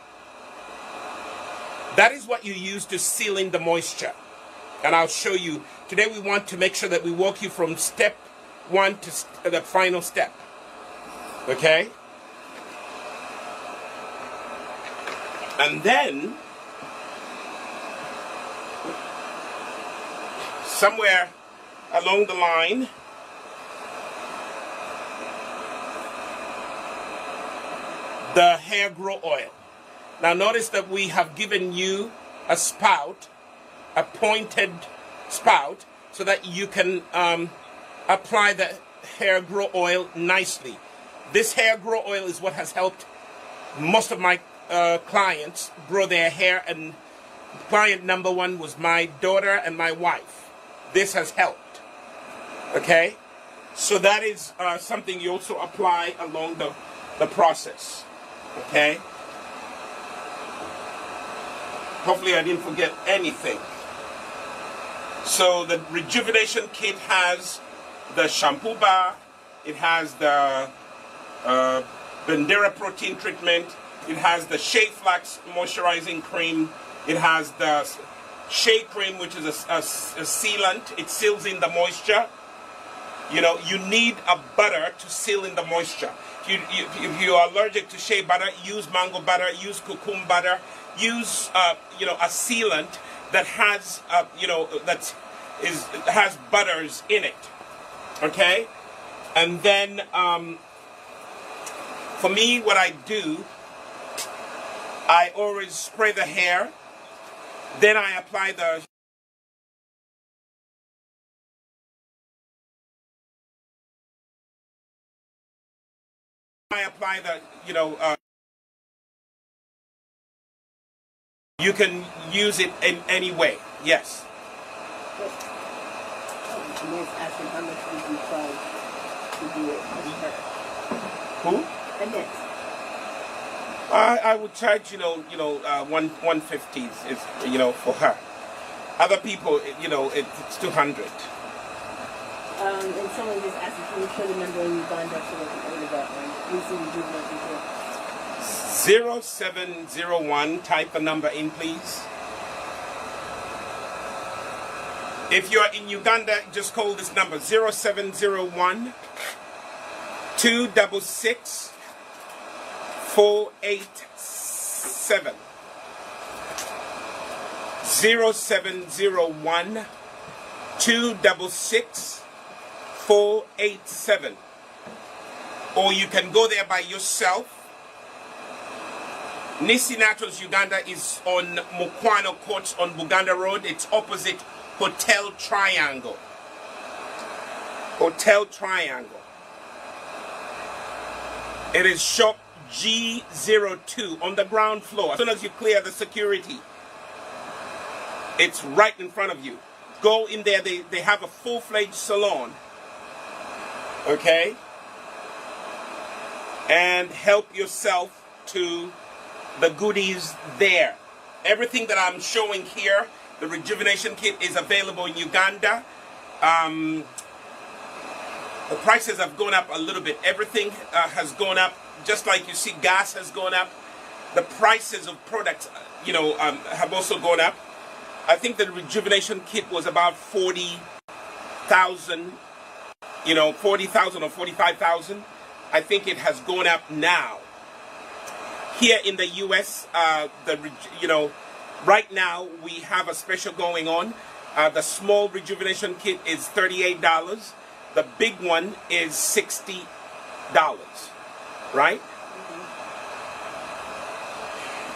That is what you use to seal in the moisture. And I'll show you. Today we want to make sure that we walk you from step 1 to the final step. Okay? And then, somewhere along the line, the hair grow oil. Now notice that we have given you a spout, a pointed spout, so that you can apply the hair grow oil nicely. This hair grow oil is what has helped most of my clients grow their hair, and client number 1 was my daughter and my wife. This has helped. Okay? So that is something you also apply along the process. Okay? Hopefully I didn't forget anything. So the Rejuvenation kit has the shampoo bar, it has the Bandera protein treatment, it has the Shea Flax moisturizing cream, it has the Shea cream, which is a sealant. It seals in the moisture. You need a butter to seal in the moisture. If you are allergic to shea butter, use mango butter, use cucumber butter, use a sealant that has has butters in it. Okay? And then for me, what I do, I always spray the hair, then I apply the you can use it in any way. Yes. Asking how much would you charge to do it with her? Who? Annette. I would charge 150 is for her. Other people it's 200. And someone just asked if you show the number in Uganda so they can order that one. Please Rejuvenate before. 0701. Type the number in, please. If you are in Uganda, just call this number 0701 266 487. 0701 266 487. Or you can go there by yourself. Nissi Naturals Uganda is on Mukwano Courts on Buganda Road. It's opposite Hotel Triangle. Hotel Triangle. It is shop G02 on the ground floor. As soon as you clear the security, it's right in front of you. Go in there. They have a full-fledged salon. Okay? And help yourself to the goodies there. Everything that I'm showing here, the Rejuvenation Kit, is available in Uganda. The prices have gone up a little bit. Everything has gone up. Just like you see, gas has gone up. The prices of products, have also gone up. I think the Rejuvenation Kit was about 40,000, 40,000 or 45,000. I think it has gone up now. Here in the US, right now we have a special going on. The small Rejuvenation Kit is $38. The big one is $60, right?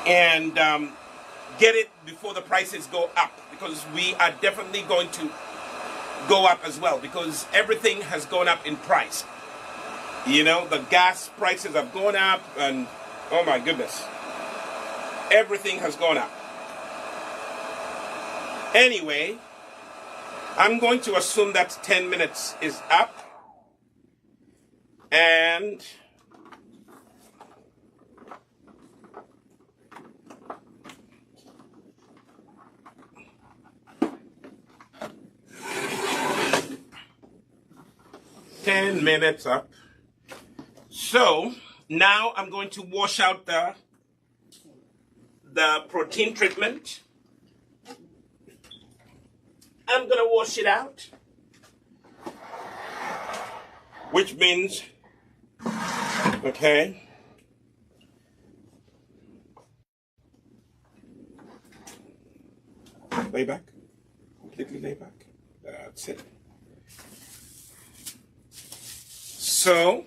And get it before the prices go up, because we are definitely going to go up as well, because everything has gone up in price. The gas prices have gone up, and oh my goodness, everything has gone up. Anyway, I'm going to assume that 10 minutes is up, and minutes up. So now I'm going to wash out the protein treatment. I'm going to wash it out, which means, okay, lay back, completely lay back. That's it. So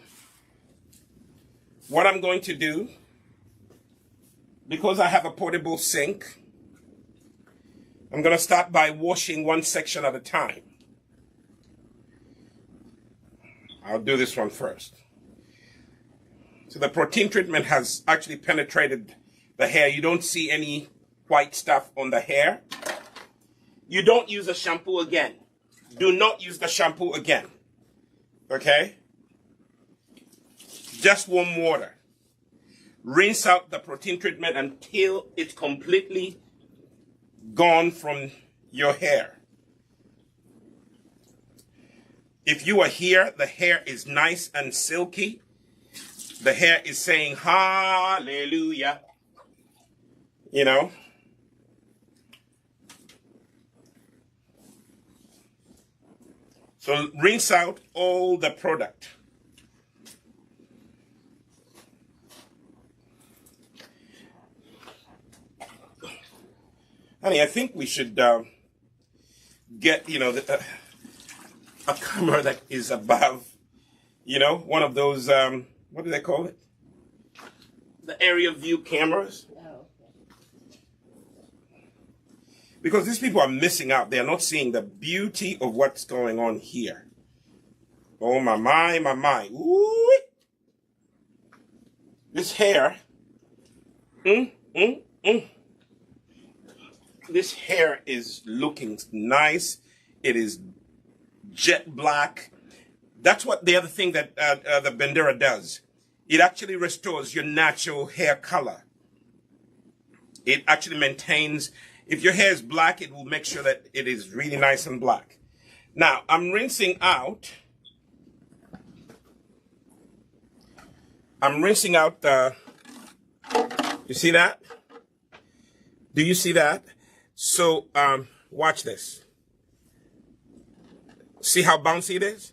what I'm going to do, because I have a portable sink, I'm going to start by washing one section at a time. I'll do this one first. So the protein treatment has actually penetrated the hair. You don't see any white stuff on the hair. You don't use a shampoo again. Do not use the shampoo again. Okay? Just warm water. Rinse out the protein treatment until it's completely gone from your hair. If you are here, the hair is nice and silky. The hair is saying hallelujah. So rinse out all the product. Honey, I think we should get, a camera that is above, one of those, what do they call it? The area view cameras. Oh, okay. Because these people are missing out. They're not seeing the beauty of what's going on here. Oh, my, my. Ooh. This hair. This hair is looking nice. It is jet black. That's what the other thing that the Bandera does. It actually restores your natural hair color. It actually maintains, if your hair is black, it will make sure that it is really nice and black. Now, I'm rinsing out. The, you see that? Do you see that? So, watch this. See how bouncy it is?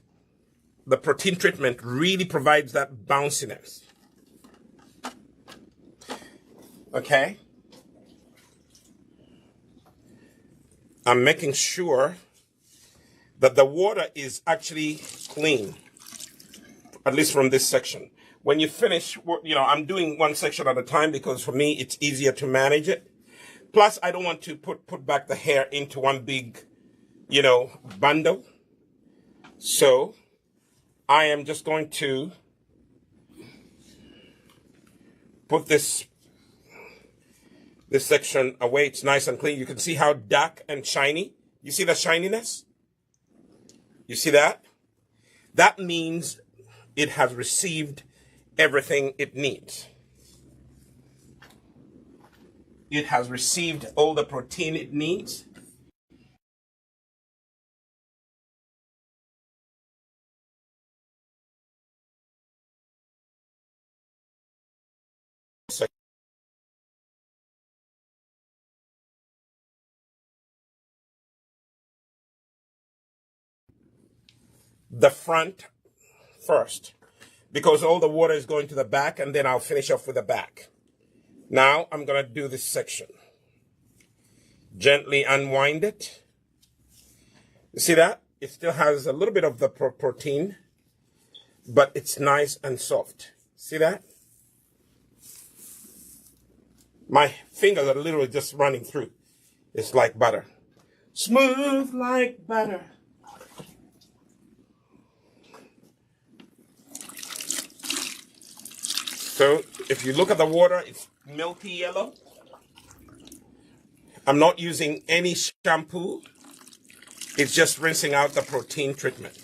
The protein treatment really provides that bounciness. Okay? I'm making sure that the water is actually clean, at least from this section. When you finish, I'm doing one section at a time because for me, it's easier to manage it. Plus, I don't want to put back the hair into one big, bundle. So I am just going to put this section away. It's nice and clean. You can see how dark and shiny. You see the shininess? You see that? That means it has received everything it needs. It has received all the protein it needs. The front first, because all the water is going to the back, and then I'll finish off with the back. Now I'm going to do this section. Gently unwind it. You see that? It still has a little bit of the protein, but it's nice and soft. See that? My fingers are literally just running through. It's like butter. Smooth like butter. So if you look at the water, it's milky yellow. I'm not using any shampoo. It's just rinsing out the protein treatment.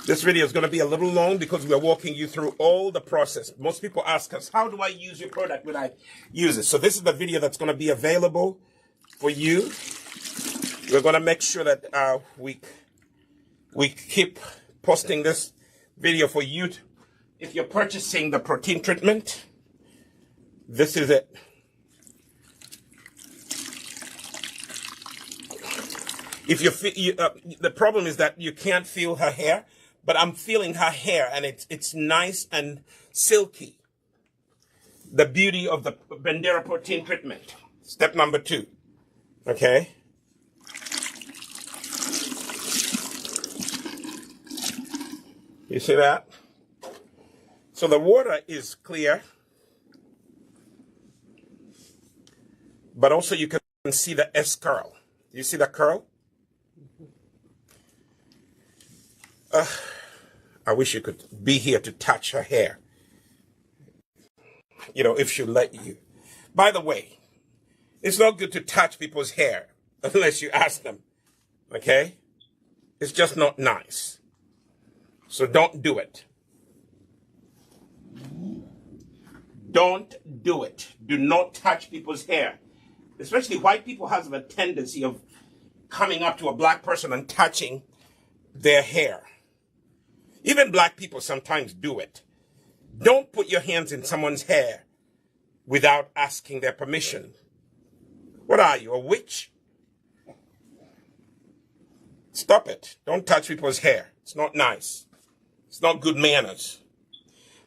This video is going to be a little long because we're walking you through all the process. Most people ask us, how do I use your product when I use it? So this is the video that's going to be available for you. We're going to make sure that we keep posting this video for you. If you're purchasing the protein treatment, this is it. If the problem is that you can't feel her hair, but I'm feeling her hair, and it's nice and silky. The beauty of the Bandera protein treatment. Step number 2. Okay. You see that? So the water is clear, but also you can see the S curl. You see the curl? I wish you could be here to touch her hair. If she'll let you. By the way, it's not good to touch people's hair unless you ask them. Okay? It's just not nice. So don't do it. Don't do it. Do not touch people's hair. Especially white people have a tendency of coming up to a black person and touching their hair. Even black people sometimes do it. Don't put your hands in someone's hair without asking their permission. What are you, a witch? Stop it. Don't touch people's hair. It's not nice. It's not good manners.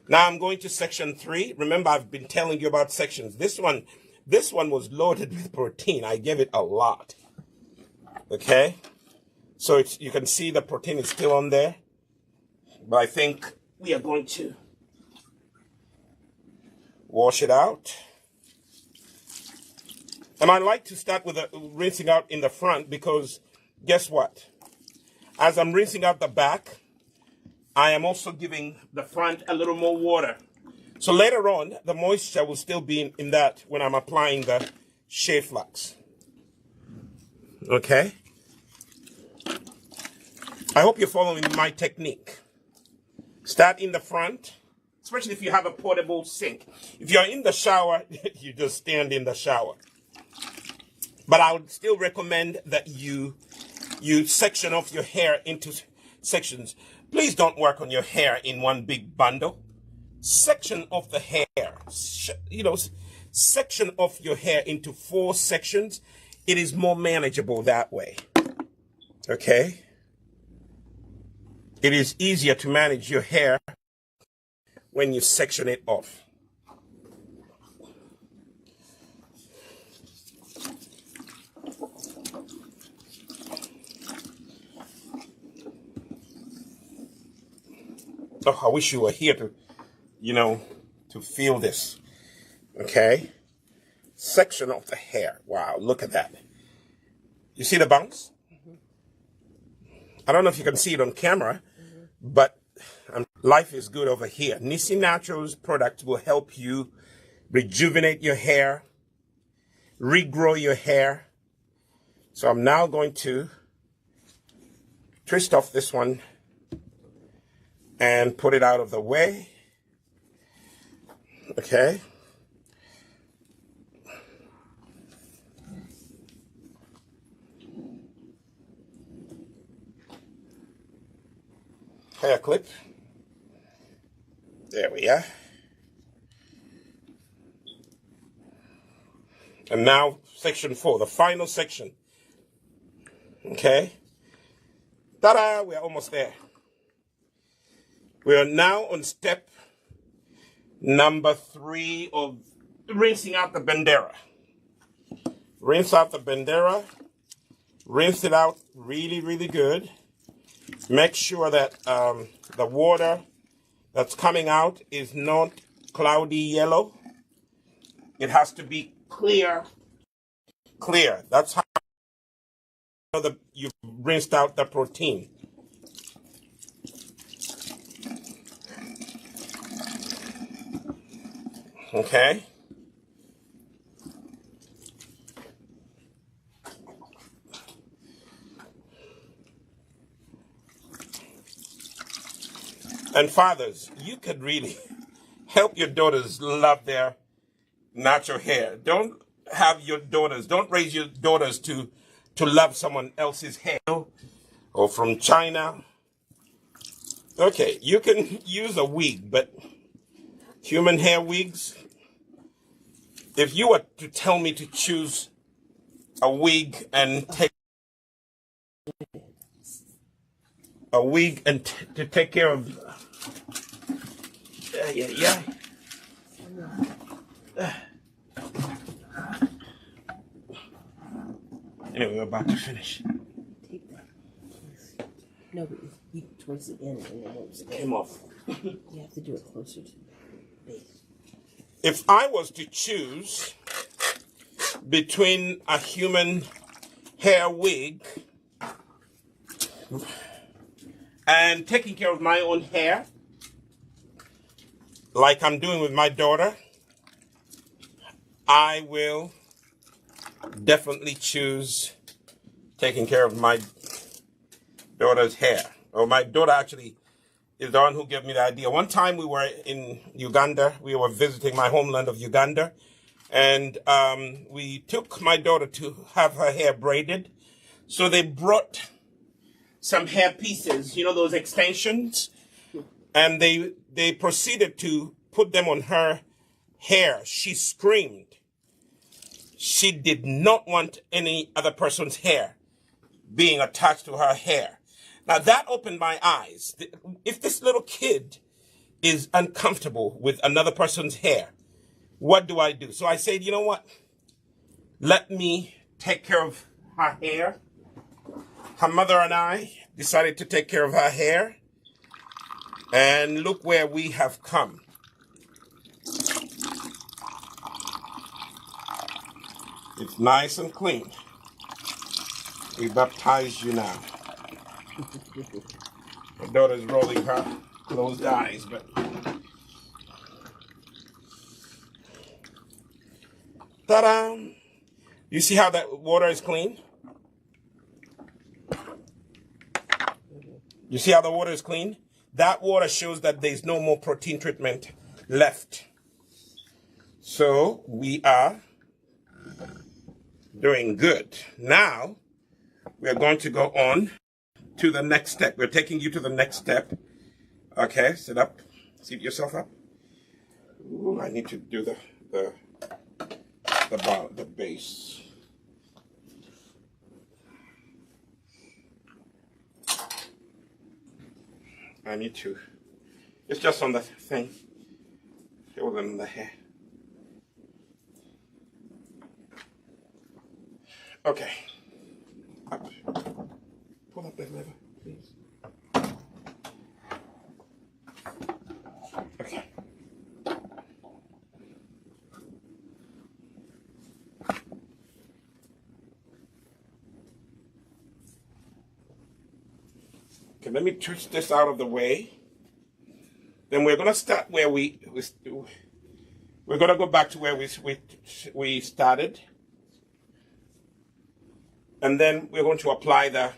Now I'm going to section 3. Remember, I've been telling you about sections. This one was loaded with protein. I gave it a lot. Okay? So you can see the protein is still on there. But I think we are going to wash it out. And I like to start with rinsing out in the front because guess what? As I'm rinsing out the back, I am also giving the front a little more water. So later on, the moisture will still be in that when I'm applying the Shea Flax. Okay? I hope you're following my technique. Start in the front, especially if you have a portable sink. If you're in the shower, you just stand in the shower. But I would still recommend that you section off your hair into sections. Please don't work on your hair in one big bundle. Section off the hair. Section off your hair into 4 sections. It is more manageable that way. Okay? It is easier to manage your hair when you section it off. Oh, I wish you were here to, to feel this. Okay. Section of the hair. Wow, look at that. You see the bounce? I don't know if you can see it on camera, but life is good over here. Nissi Naturals product will help you rejuvenate your hair, regrow your hair. So I'm now going to twist off this one and put it out of the way. Okay. Hair clip. There we are. And now section 4, the final section. Okay. Ta-da! We are almost there. We are now on step number 3 of rinsing out the Bandera. Rinse out the Bandera. Rinse it out really, really good. Make sure that the water that's coming out is not cloudy yellow. It has to be clear. Clear. That's how you've rinsed out the protein. Okay. And fathers, you could really help your daughters love their natural hair. Don't raise your daughters to love someone else's hair or from China. Okay, you can use a wig, but human hair wigs, if you were to tell me to choose a wig and take to take care of Anyway, we're about to finish. Take that. No, but you towards the end and it won't stay. Came off. You have to do it closer to the base. If I was to choose between a human hair wig and taking care of my own hair, like I'm doing with my daughter, I will definitely choose taking care of my daughter's hair. Or my daughter actually is the one who gave me the idea. One time we were in Uganda. We were visiting my homeland of Uganda. And we took my daughter to have her hair braided. So they brought some hair pieces, those extensions. And they proceeded to put them on her hair. She screamed. She did not want any other person's hair being attached to her hair. Now that opened my eyes. If this little kid is uncomfortable with another person's hair, what do I do? So I said, you know what? Let me take care of her hair. Her mother and I decided to take care of her hair. And look where we have come. It's nice and clean. We baptize you now. My daughter's rolling her closed eyes, but ta-da! You see how that water is clean? You see how the water is clean? That water shows that there's no more protein treatment left. So we are doing good. Now we are going to go on to the next step. We're taking you to the next step. Okay, sit up. Seat yourself up. Ooh, I need to do the base. I need to. It's just on the thing. Feel them in the hair. Okay. Up. Pull up that lever, please. Okay, let me twist this out of the way. Then we're going to start where we're going to go back to where we started. And then we're going to apply the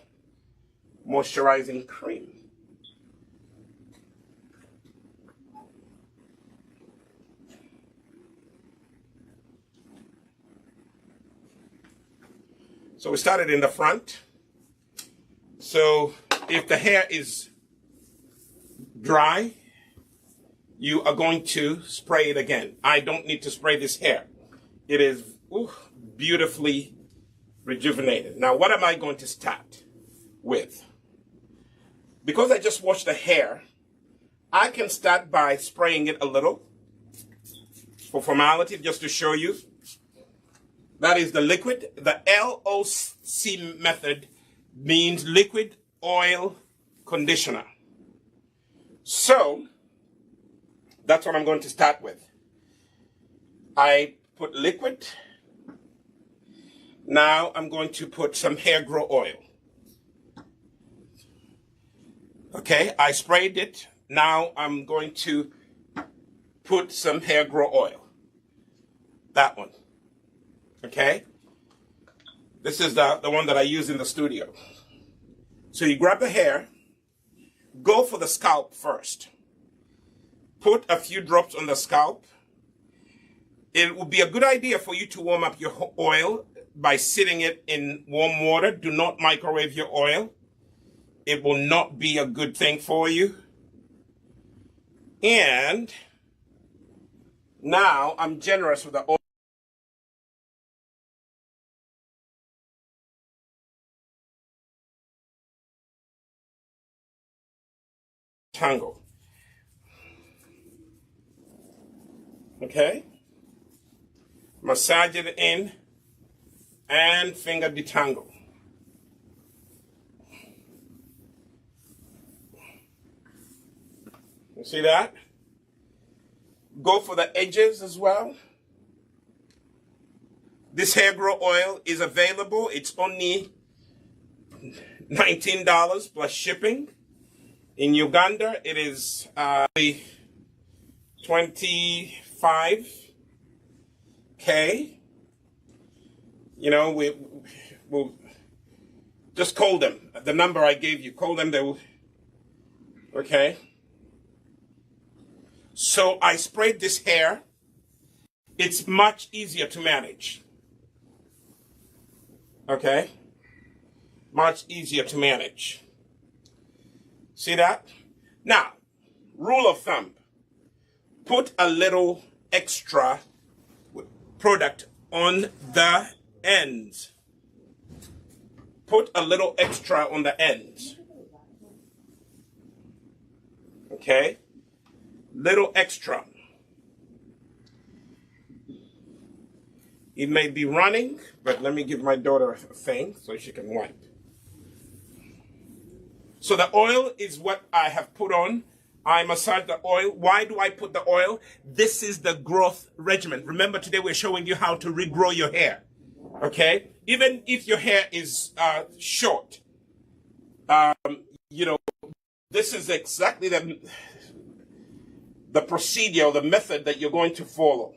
moisturizing cream. So we started in the front. So if the hair is dry, you are going to spray it again. I don't need to spray this hair. It is beautifully rejuvenated. Now, what am I going to start with? Because I just washed the hair, I can start by spraying it a little for formality, just to show you. That is the liquid. The LOC method means liquid oil conditioner. So, that's what I'm going to start with. I put liquid. Now I'm going to put some hair grow oil. Okay, I sprayed it. Now I'm going to put some hair grow oil. That one. Okay? This is the one that I use in the studio. So you grab the hair, go for the scalp first. Put a few drops on the scalp. It would be a good idea for you to warm up your oil by sitting it in warm water. Do not microwave your oil. It will not be a good thing for you. And now I'm generous with the oil. Detangle. Okay? Massage it in and finger detangle. You see that? Go for the edges as well. This hair grow oil is available. It's only $19 plus shipping. In Uganda, it is $25K. You know, we'll just call them. The number I gave you, call them. They will. Okay. So I sprayed this hair. It's much easier to manage. Okay. Much easier to manage. See that? Now, rule of thumb. Put a little extra product on the ends. Put a little extra on the ends. Okay? Little extra. It may be running, but let me give my daughter a thing so she can wipe. So the oil is what I have put on. I massage the oil. Why do I put the oil? This is the growth regimen. Remember, today we're showing you how to regrow your hair. Okay? Even if your hair is short, you know, this is exactly the procedure or the method that you're going to follow.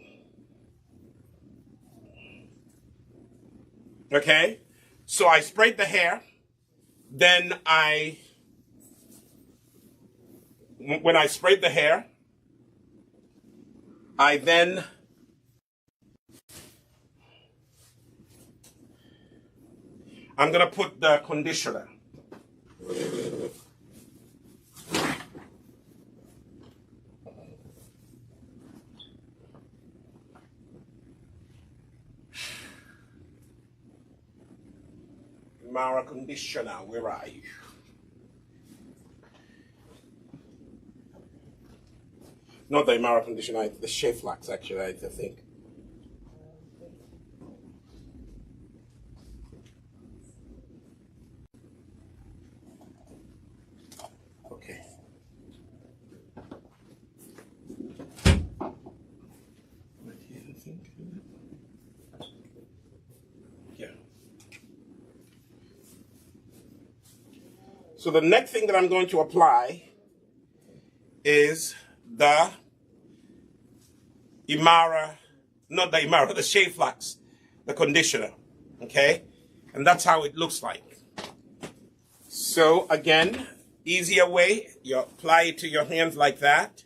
Okay? So I sprayed the hair. Then when I sprayed the hair, I'm going to put the conditioner. Mara conditioner, where are you? Not the Mara conditioner, the Shea Flax, actually, I think. Okay. Yeah. So the next thing that I'm going to apply is the the Shea Flax, the conditioner, okay? And that's how it looks like. So again, easier way, you apply it to your hands like that,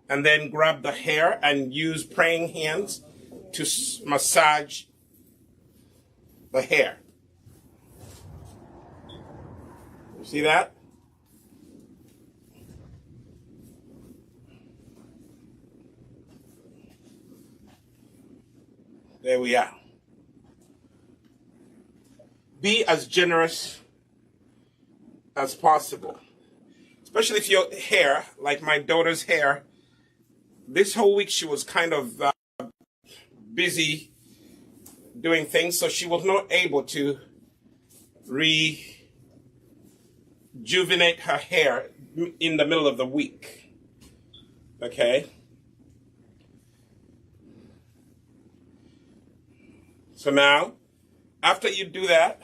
and then grab the hair and use praying hands to massage the hair. You see that? There we are. Be as generous as possible. Especially if your hair, like my daughter's hair, this whole week she was kind of busy doing things, so she was not able to rejuvenate her hair in the middle of the week. Okay? So now, after you do that,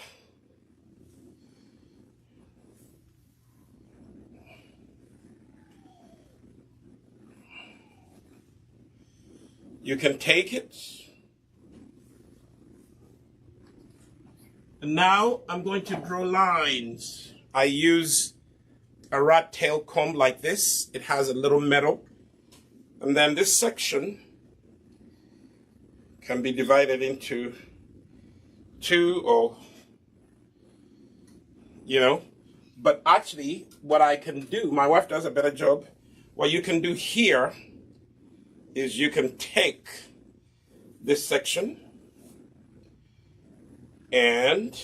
you can take it. And now I'm going to draw lines. I use a rat tail comb like this. It has a little metal. And then this section can be divided into two, or, but actually what I can do, my wife does a better job. What you can do here is you can take this section and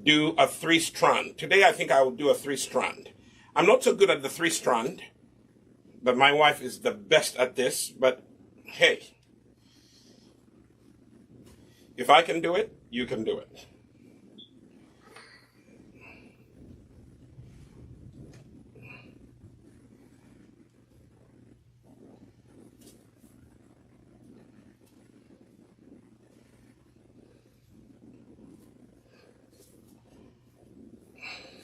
do a 3-strand. Today I think I will do a 3-strand. I'm not so good at the 3-strand, but my wife is the best at this. But hey, if I can do it, you can do it.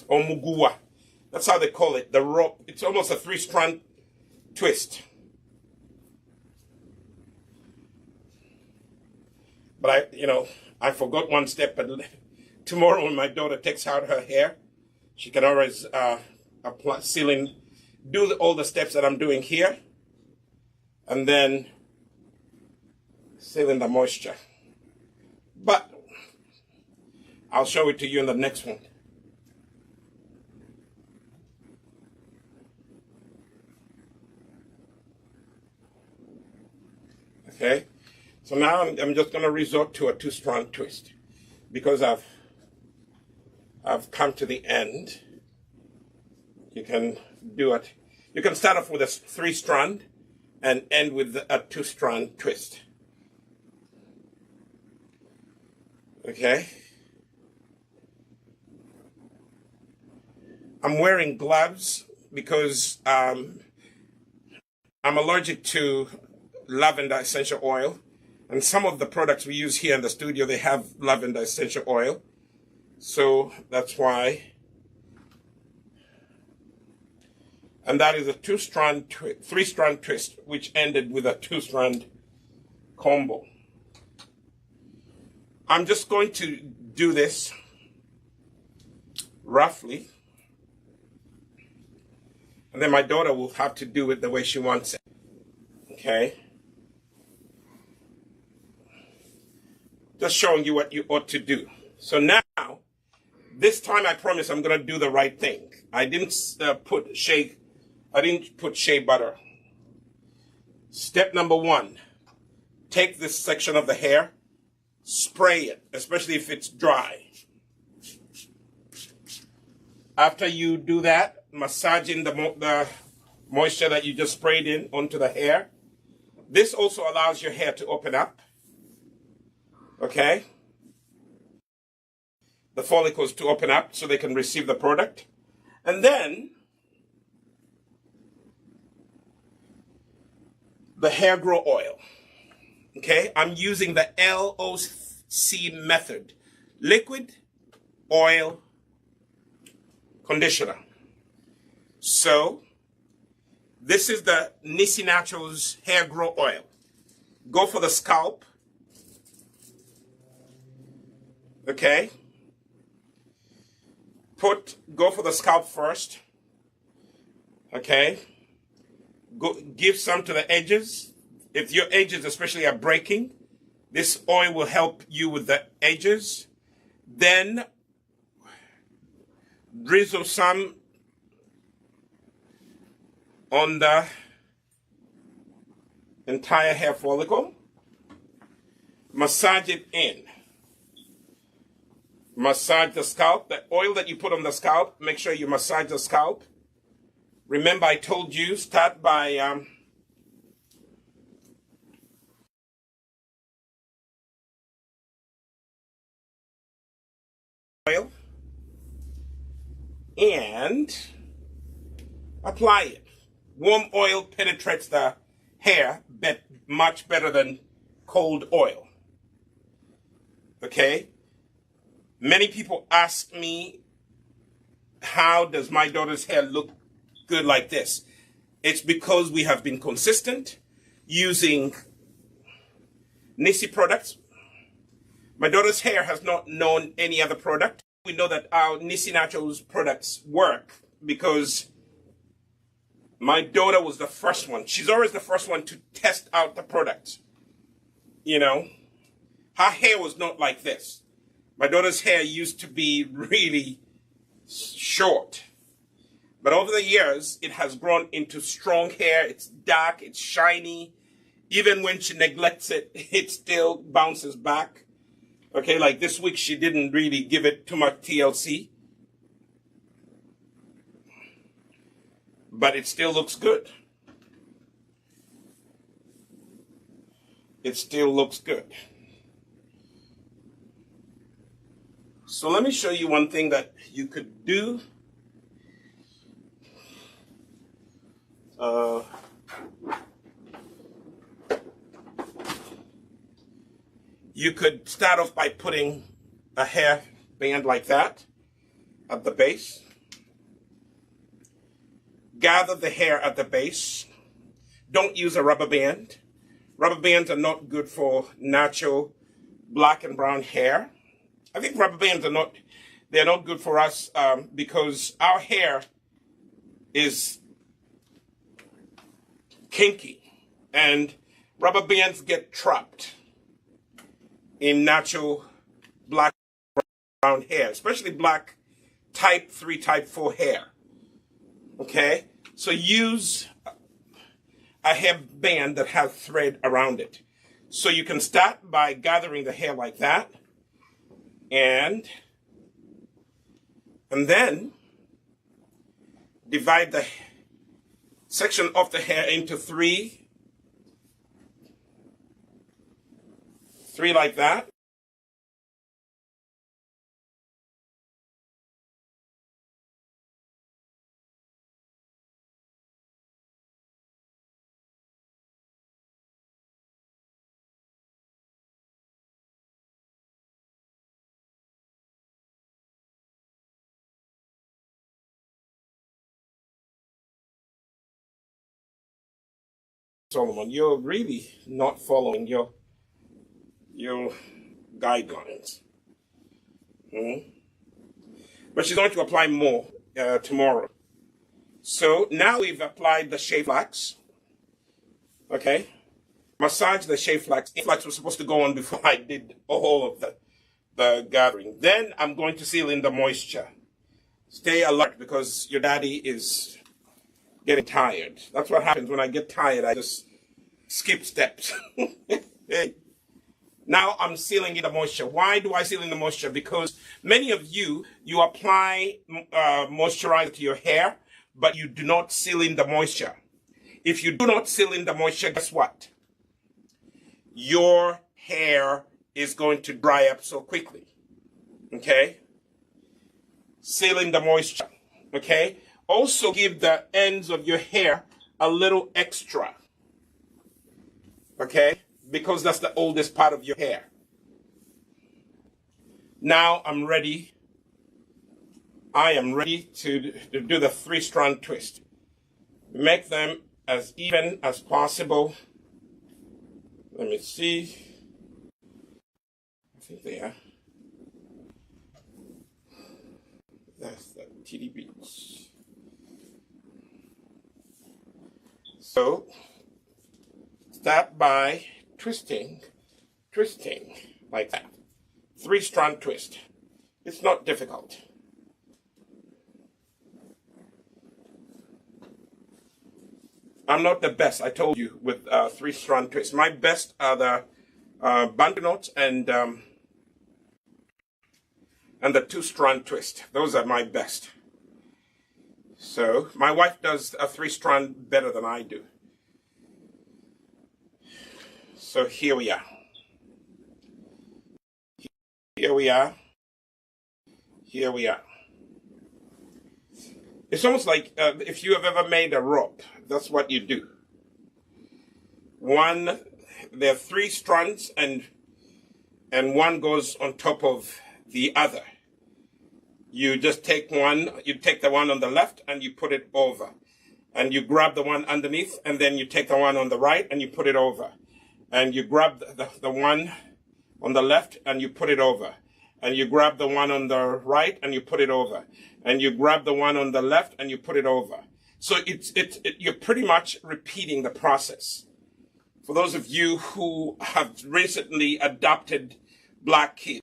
Or mugua. That's how they call it. The rope. It's almost a 3-strand twist. But I forgot one step. But tomorrow when my daughter takes out her hair, she can always apply sealing, do all the steps that I'm doing here, and then seal in the moisture. But I'll show it to you in the next one. Okay, so now I'm just going to resort to a 2-strand twist because I've come to the end. You can do it. You can start off with a 3-strand and end with a 2-strand twist. Okay. I'm wearing gloves because I'm allergic to lavender essential oil, and some of the products we use here in the studio, they have lavender essential oil, so that's why. And that is a 3-strand twist, which ended with a 2-strand combo. I'm just going to do this roughly, and then my daughter will have to do it the way she wants it. Okay. Just showing you what you ought to do. So now, this time I promise I'm going to do the right thing. I didn't put shea butter. Step number 1, take this section of the hair, spray it, especially if it's dry. After you do that, massaging the moisture that you just sprayed in onto the hair. This also allows your hair to open up. Okay? The follicles to open up so they can receive the product. And then the hair grow oil. Okay? I'm using the LOC method. Liquid, oil, conditioner. So this is the Nissi Naturals Hair Grow Oil. Go for the scalp. Okay. Go for the scalp first. Okay. Give some to the edges. If your edges especially are breaking, this oil will help you with the edges. Then drizzle some on the entire hair follicle. Massage it in. Massage the scalp. The oil that you put on the scalp, make sure you massage the scalp. Remember, I told you, start by oil and apply it. Warm oil penetrates the hair much better than cold oil. Okay? Many people ask me, how does my daughter's hair look good like this? It's because we have been consistent using Nissi products. My daughter's hair has not known any other product. We know that our Nissi Naturals products work because my daughter was the first one. She's always the first one to test out the products. You know, her hair was not like this. My daughter's hair used to be really short. But over the years, it has grown into strong hair. It's dark, it's shiny. Even when she neglects it, it still bounces back. Okay, like this week, she didn't really give it too much TLC. But it still looks good. It still looks good. So let me show you one thing that you could do. You could start off by putting a hair band like that at the base. Gather the hair at the base. Don't use a rubber band. Rubber bands are not good for natural black and brown hair. I think rubber bands they're not good for us because our hair is kinky and rubber bands get trapped in natural black and brown hair, especially black type 3, type 4 hair. Okay? So use a hair band that has thread around it. So you can start by gathering the hair like that. And then divide the section of the hair into three like that. Solomon, you're really not following your guidelines. But she's going to apply more tomorrow. So now we've applied the Shea Flax. Okay? Massage the Shea Flax. Flax was supposed to go on before I did all of the gathering. Then I'm going to seal in the moisture. Stay alert because your daddy is getting tired. That's what happens when I get tired. I just skip steps. Now I'm sealing in the moisture. Why do I seal in the moisture? Because many of you apply moisturizer to your hair, but you do not seal in the moisture. If you do not seal in the moisture, guess what? Your hair is going to dry up so quickly. Okay? Seal in the moisture. Okay? Also give the ends of your hair a little extra. Okay? Because that's the oldest part of your hair. Now I'm ready I am ready to do the three-strand twist. Make them as even as possible. Let me see. I think they are. That's the TD beats. So start by twisting like that. Three-strand twist. It's not difficult. I'm not the best, I told you, with three-strand twist. My best are the banknotes and the two-strand twist. Those are my best. So my wife does a three-strand better than I do. So here we are. Here we are. Here we are. It's almost like if you have ever made a rope, that's what you do. There are three strands and one goes on top of the other. You just take the one on the left and you put it over. And you grab the one underneath and then you take the one on the right and you put it over. And you grab the one on the left and you put it over. And you grab the one on the right and you put it over. And you grab the one on the left and you put it over. So you're pretty much repeating the process. For those of you who have recently adopted black kids,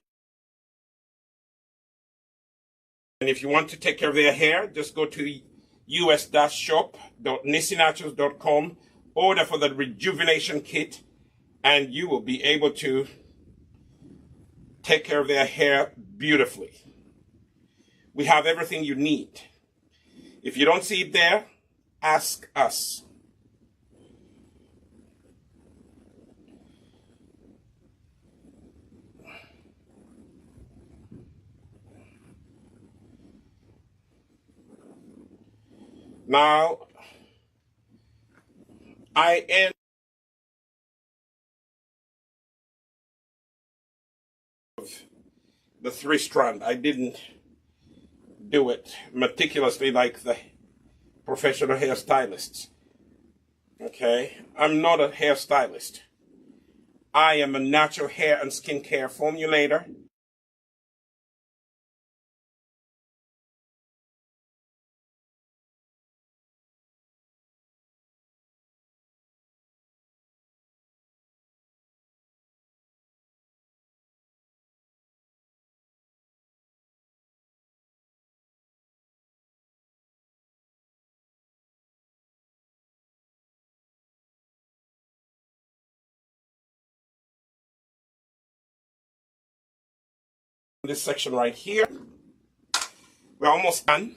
and if you want to take care of their hair, just go to us-shop.nissinaturals.com, order for the Rejuvenation kit, and you will be able to take care of their hair beautifully. We have everything you need. If you don't see it there, ask us. Now, I end the three-strand. I didn't do it meticulously like the professional hairstylists. Okay? I'm not a hairstylist. I am a natural hair and skincare formulator. This section right here. We're almost done.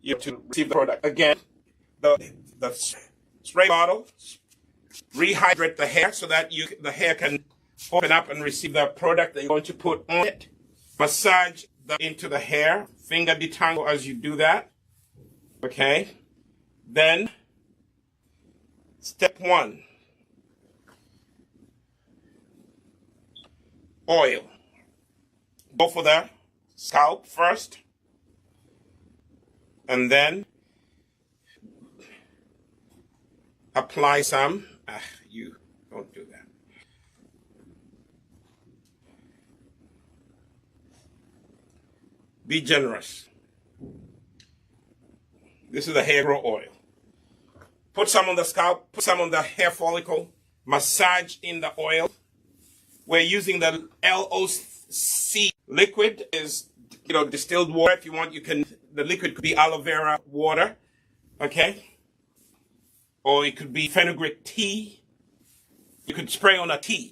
You have to receive the product. Again, the spray bottle, rehydrate the hair so that the hair can open up and receive the product that you're going to put on it. Massage into the hair, finger detangle as you do that. Okay? Then, step 1, oil. Go for the scalp first, and then apply some. You don't do that. Be generous. This is the hair grow oil. Put some on the scalp, put some on the hair follicle, massage in the oil. We're using the LOC liquid, is distilled water. If you want, the liquid could be aloe vera water, okay? Or it could be fenugreek tea. You could spray on a tea.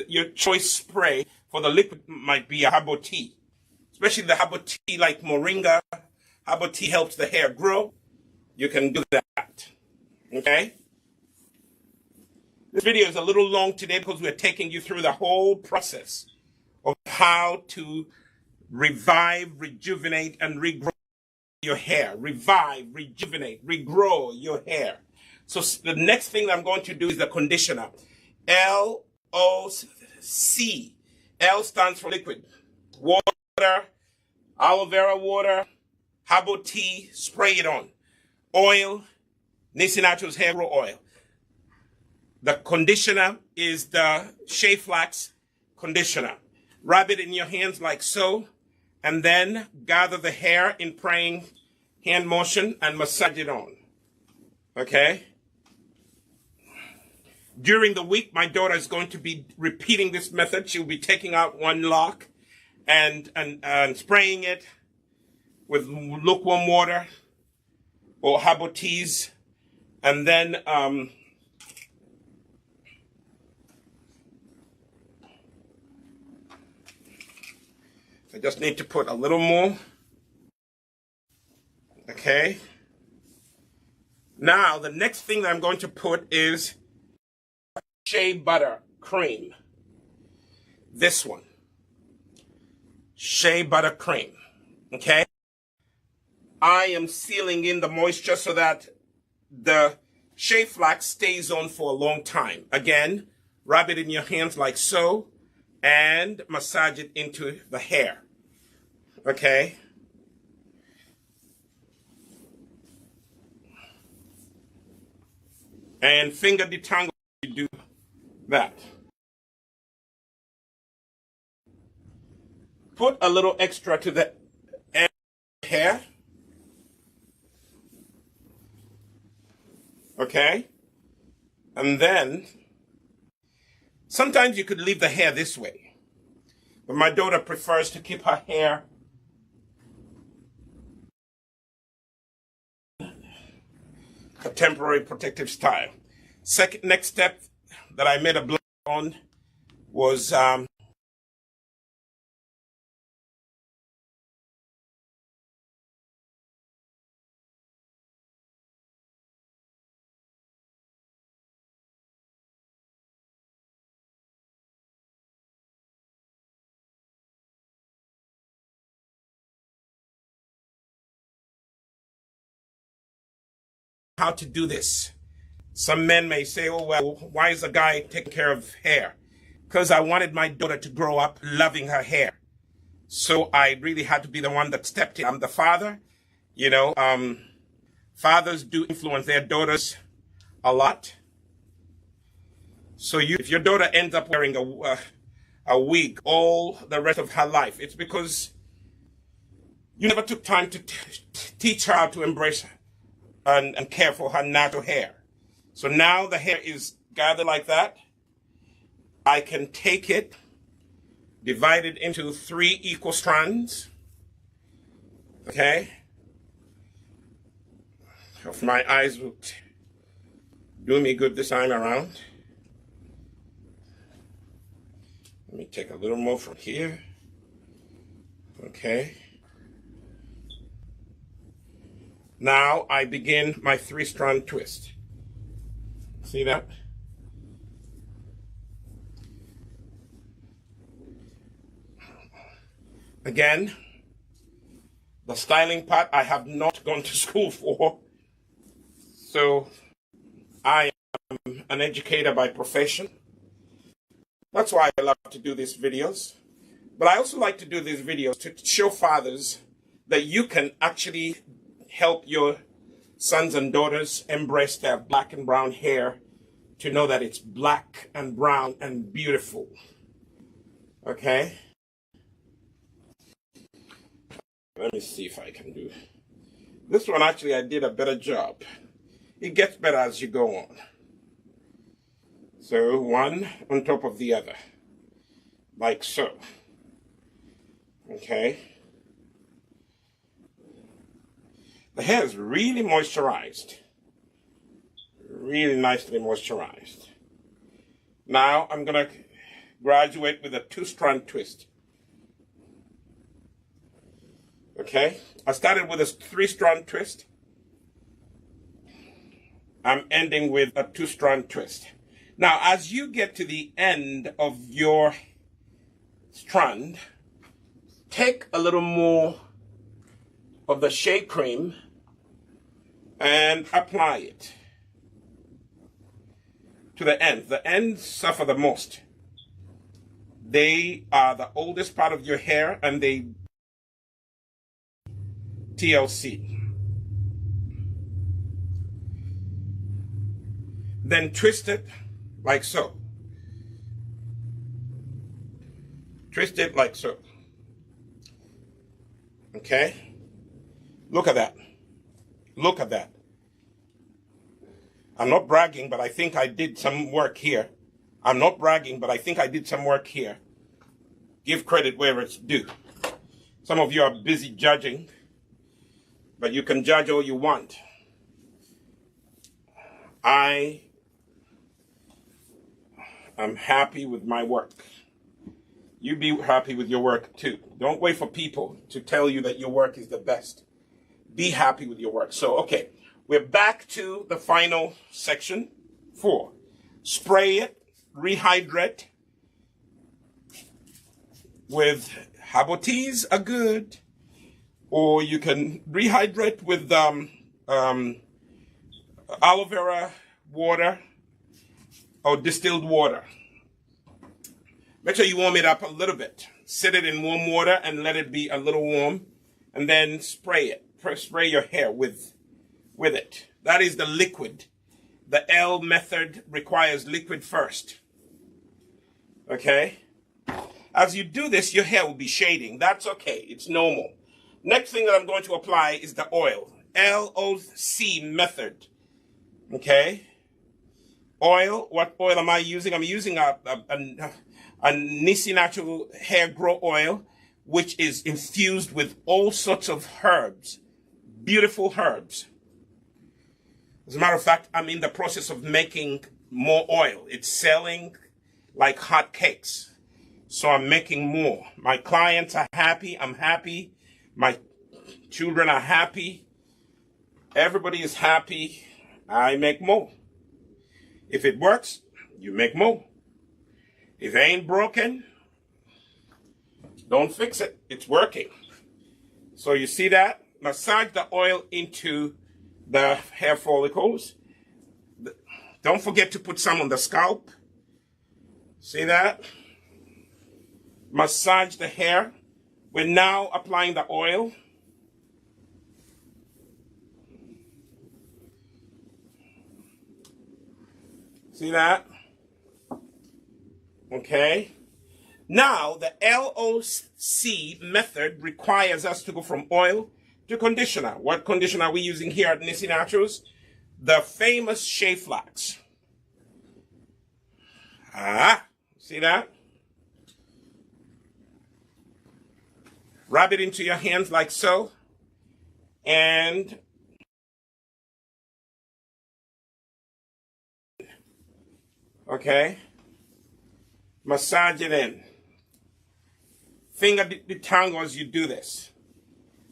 Your choice spray for the liquid might be a herbal tea. Especially the herbal tea like moringa. Herbal tea helps the hair grow. You can do that. Okay? This video is a little long today because we're taking you through the whole process of how to revive, rejuvenate, and regrow your hair. Revive, rejuvenate, regrow your hair. So the next thing I'm going to do is the conditioner. L-O-C. L stands for liquid. Water, aloe vera water, herbal tea, spray it on. Oil, Nissi Naturals hair grow oil. The conditioner is the Shea Flax conditioner. Rub it in your hands like so, and then gather the hair in praying hand motion and massage it on. Okay? During the week, my daughter is going to be repeating this method. She'll be taking out one lock and spraying it with lukewarm water or herbal teas, and then I just need to put a little more. Okay. Now, the next thing that I'm going to put is Shea Butter Cream. This one. Shea Butter Cream. Okay. I am sealing in the moisture so that the Shea Flax stays on for a long time. Again, rub it in your hands like so and massage it into the hair. Okay. And finger detangle, you do that. Put a little extra to the end of the hair. Okay. And then sometimes you could leave the hair this way, but my daughter prefers to keep her hair a temporary protective style. Next step that I made a blend on was how to do this. Some men may say, oh, well, why is a guy taking care of hair? Because I wanted my daughter to grow up loving her hair. So I really had to be the one that stepped in. I'm the father. You know, fathers do influence their daughters a lot. So if your daughter ends up wearing a wig all the rest of her life, it's because you never took time to teach her how to embrace her and care for her natural hair. So now the hair is gathered like that. I can take it, divide it into 3 equal strands. Okay? If my eyes will do me good this time around. Let me take a little more from here. Okay. Now I begin my 3-strand twist. See that? Again, the styling part I have not gone to school for. So I am an educator by profession. That's why I love to do these videos. But I also like to do these videos to show fathers that you can actually help your sons and daughters embrace their black and brown hair, to know that it's black and brown and beautiful. Okay? Let me see if I can do this one. Actually, I did a better job. It gets better as you go on. So one on top of the other, like so. Okay? The hair is really moisturized. Really nicely moisturized. Now I'm going to graduate with a 2-strand twist. Okay? I started with a 3-strand twist. I'm ending with a 2-strand twist. Now, as you get to the end of your strand, take a little more of the Shea cream and apply it to the ends. The ends suffer the most. They are the oldest part of your hair, and they TLC. Then twist it like so. Twist it like so. Okay? Look at that. Look at that. I'm not bragging, but I think I did some work here. I'm not bragging, but I think I did some work here. Give credit where it's due. Some of you are busy judging, but you can judge all you want. I am happy with my work. You be happy with your work too. Don't wait for people to tell you that your work is the best. Be happy with your work. So, okay, we're back to the final section 4. Spray it, rehydrate with herbal teas are good, or you can rehydrate with aloe vera water or distilled water. Make sure you warm it up a little bit. Set it in warm water and let it be a little warm, and then spray it. Spray your hair with it. That is the liquid. The L method requires liquid first. Okay? As you do this, your hair will be shading. That's okay. It's normal. Next thing that I'm going to apply is the oil. LOC method. Okay? Oil. What oil am I using? I'm using a Nissi natural hair grow oil, which is infused with all sorts of herbs. Beautiful herbs. As a matter of fact, I'm in the process of making more oil. It's selling like hot cakes. So I'm making more. My clients are happy. I'm happy. My children are happy. Everybody is happy. I make more. If it works, you make more. If it ain't broken, don't fix it. It's working. So you see that? Massage the oil into the hair follicles. Don't forget to put some on the scalp. See that? Massage the hair. We're now applying the oil. See that? Okay. Now, the LOC method requires us to go from oil to conditioner. What conditioner are we using here at Nissi Naturals? The famous Shea Flax. See that? Rub it into your hands like so. And okay. Massage it in. Finger detangle as you do this.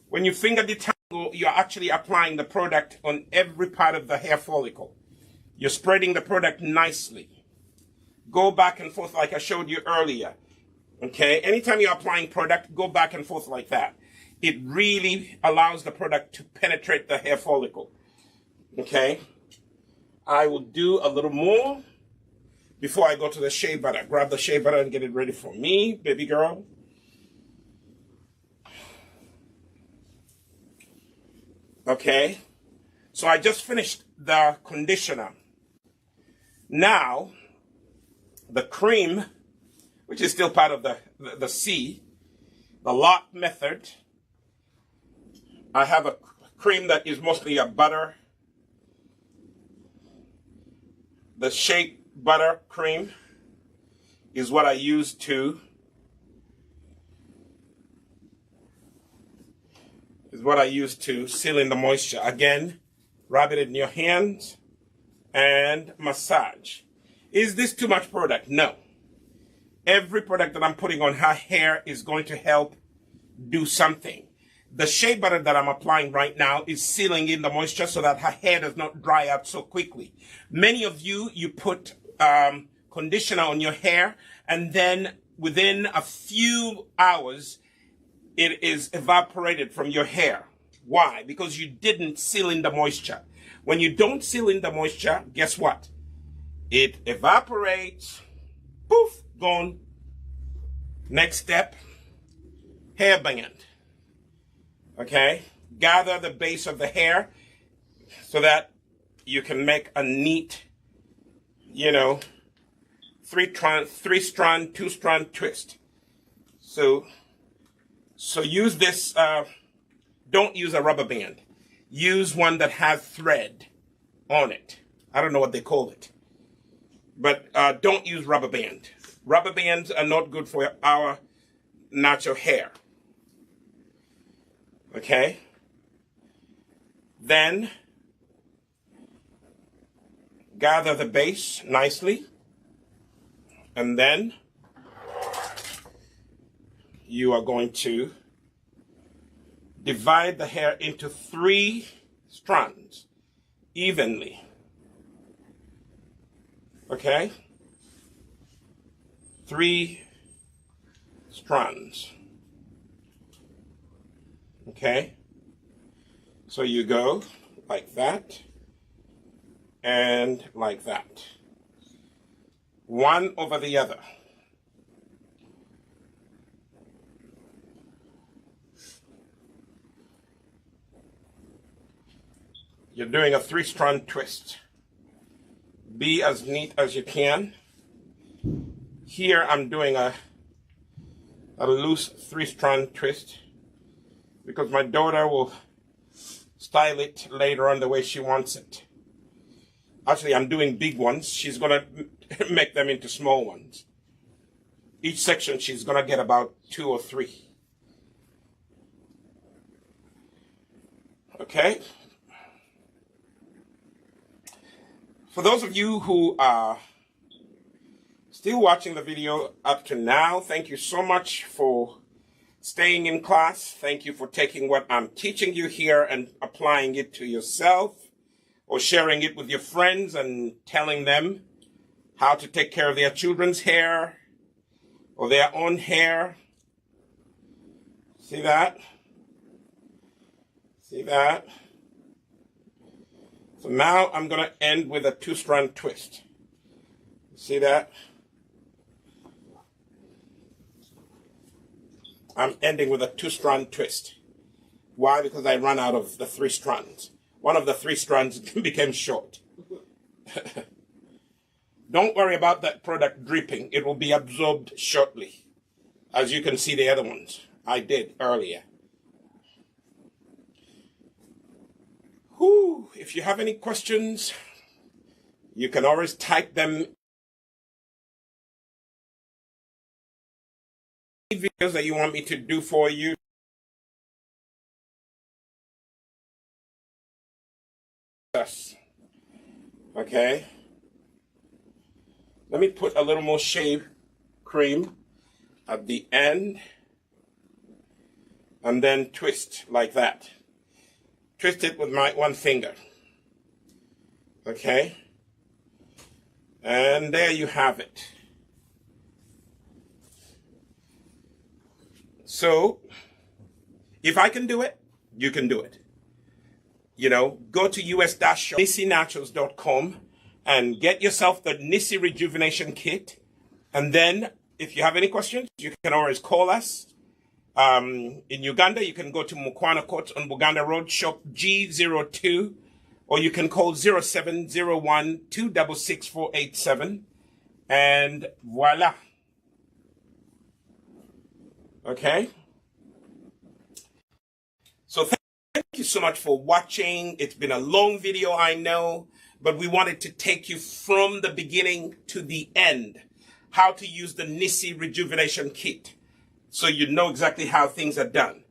When you finger detangle, you're actually applying the product on every part of the hair follicle. You're spreading the product nicely. Go back and forth like I showed you earlier. Okay? Anytime you're applying product, go back and forth like that. It really allows the product to penetrate the hair follicle. Okay? I will do a little more before I go to the shea butter. Grab the shea butter and get it ready for me, baby girl. Okay, so I just finished the conditioner. Now, the cream, which is still part of the C, the Loc Method. I have a cream that is mostly a butter. The Shea butter cream is what I use to seal in the moisture. Again, rub it in your hands and massage. Is this too much product? No. Every product that I'm putting on her hair is going to help do something. The shea butter that I'm applying right now is sealing in the moisture so that her hair does not dry out so quickly. Many of you put conditioner on your hair, and then within a few hours, it is evaporated from your hair. Why? Because you didn't seal in the moisture. When you don't seal in the moisture, guess what? It evaporates, poof, gone. Next step, hair band. Okay? Gather the base of the hair so that you can make a neat, three-strand, two-strand twist. So use this, don't use a rubber band. Use one that has thread on it. I don't know what they call it. But don't use rubber band. Rubber bands are not good for our natural hair. Okay? Then gather the base nicely. And then you are going to divide the hair into 3 strands evenly. Okay? 3 strands. Okay? So you go like that and like that. One over the other. You're doing a 3-strand twist. Be as neat as you can. Here I'm doing a loose 3-strand twist because my daughter will style it later on the way she wants it. Actually, I'm doing big ones. She's going to make them into small ones. Each section she's going to get about 2 or 3. Okay? For those of you who are still watching the video up to now, thank you so much for staying in class. Thank you for taking what I'm teaching you here and applying it to yourself or sharing it with your friends and telling them how to take care of their children's hair or their own hair. See that? See that? So now I'm going to end with a 2-strand twist. See that? I'm ending with a 2-strand twist. Why? Because I ran out of the 3 strands. One of the 3 strands became short. Don't worry about that product dripping. It will be absorbed shortly. As you can see the other ones I did earlier. Whew. If you have any questions, you can always type them. Videos that you want me to do for you. Okay. Let me put a little more Shea cream at the end and then twist like that. Twist it with my 1 finger. Okay? And there you have it. So, if I can do it, you can do it. Go to us-nissi-naturals.com and get yourself the Nissi Rejuvenation Kit. And then, if you have any questions, you can always call us. In Uganda, you can go to Mukwana Court on Buganda Road, shop G02, or you can call 0701 266 487, and voila. Okay? So thank you so much for watching. It's been a long video, I know, but we wanted to take you from the beginning to the end. How to use the Nissi Rejuvenation Kit, so you know exactly how things are done.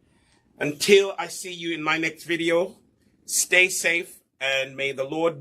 Until I see you in my next video, stay safe and may the Lord bless.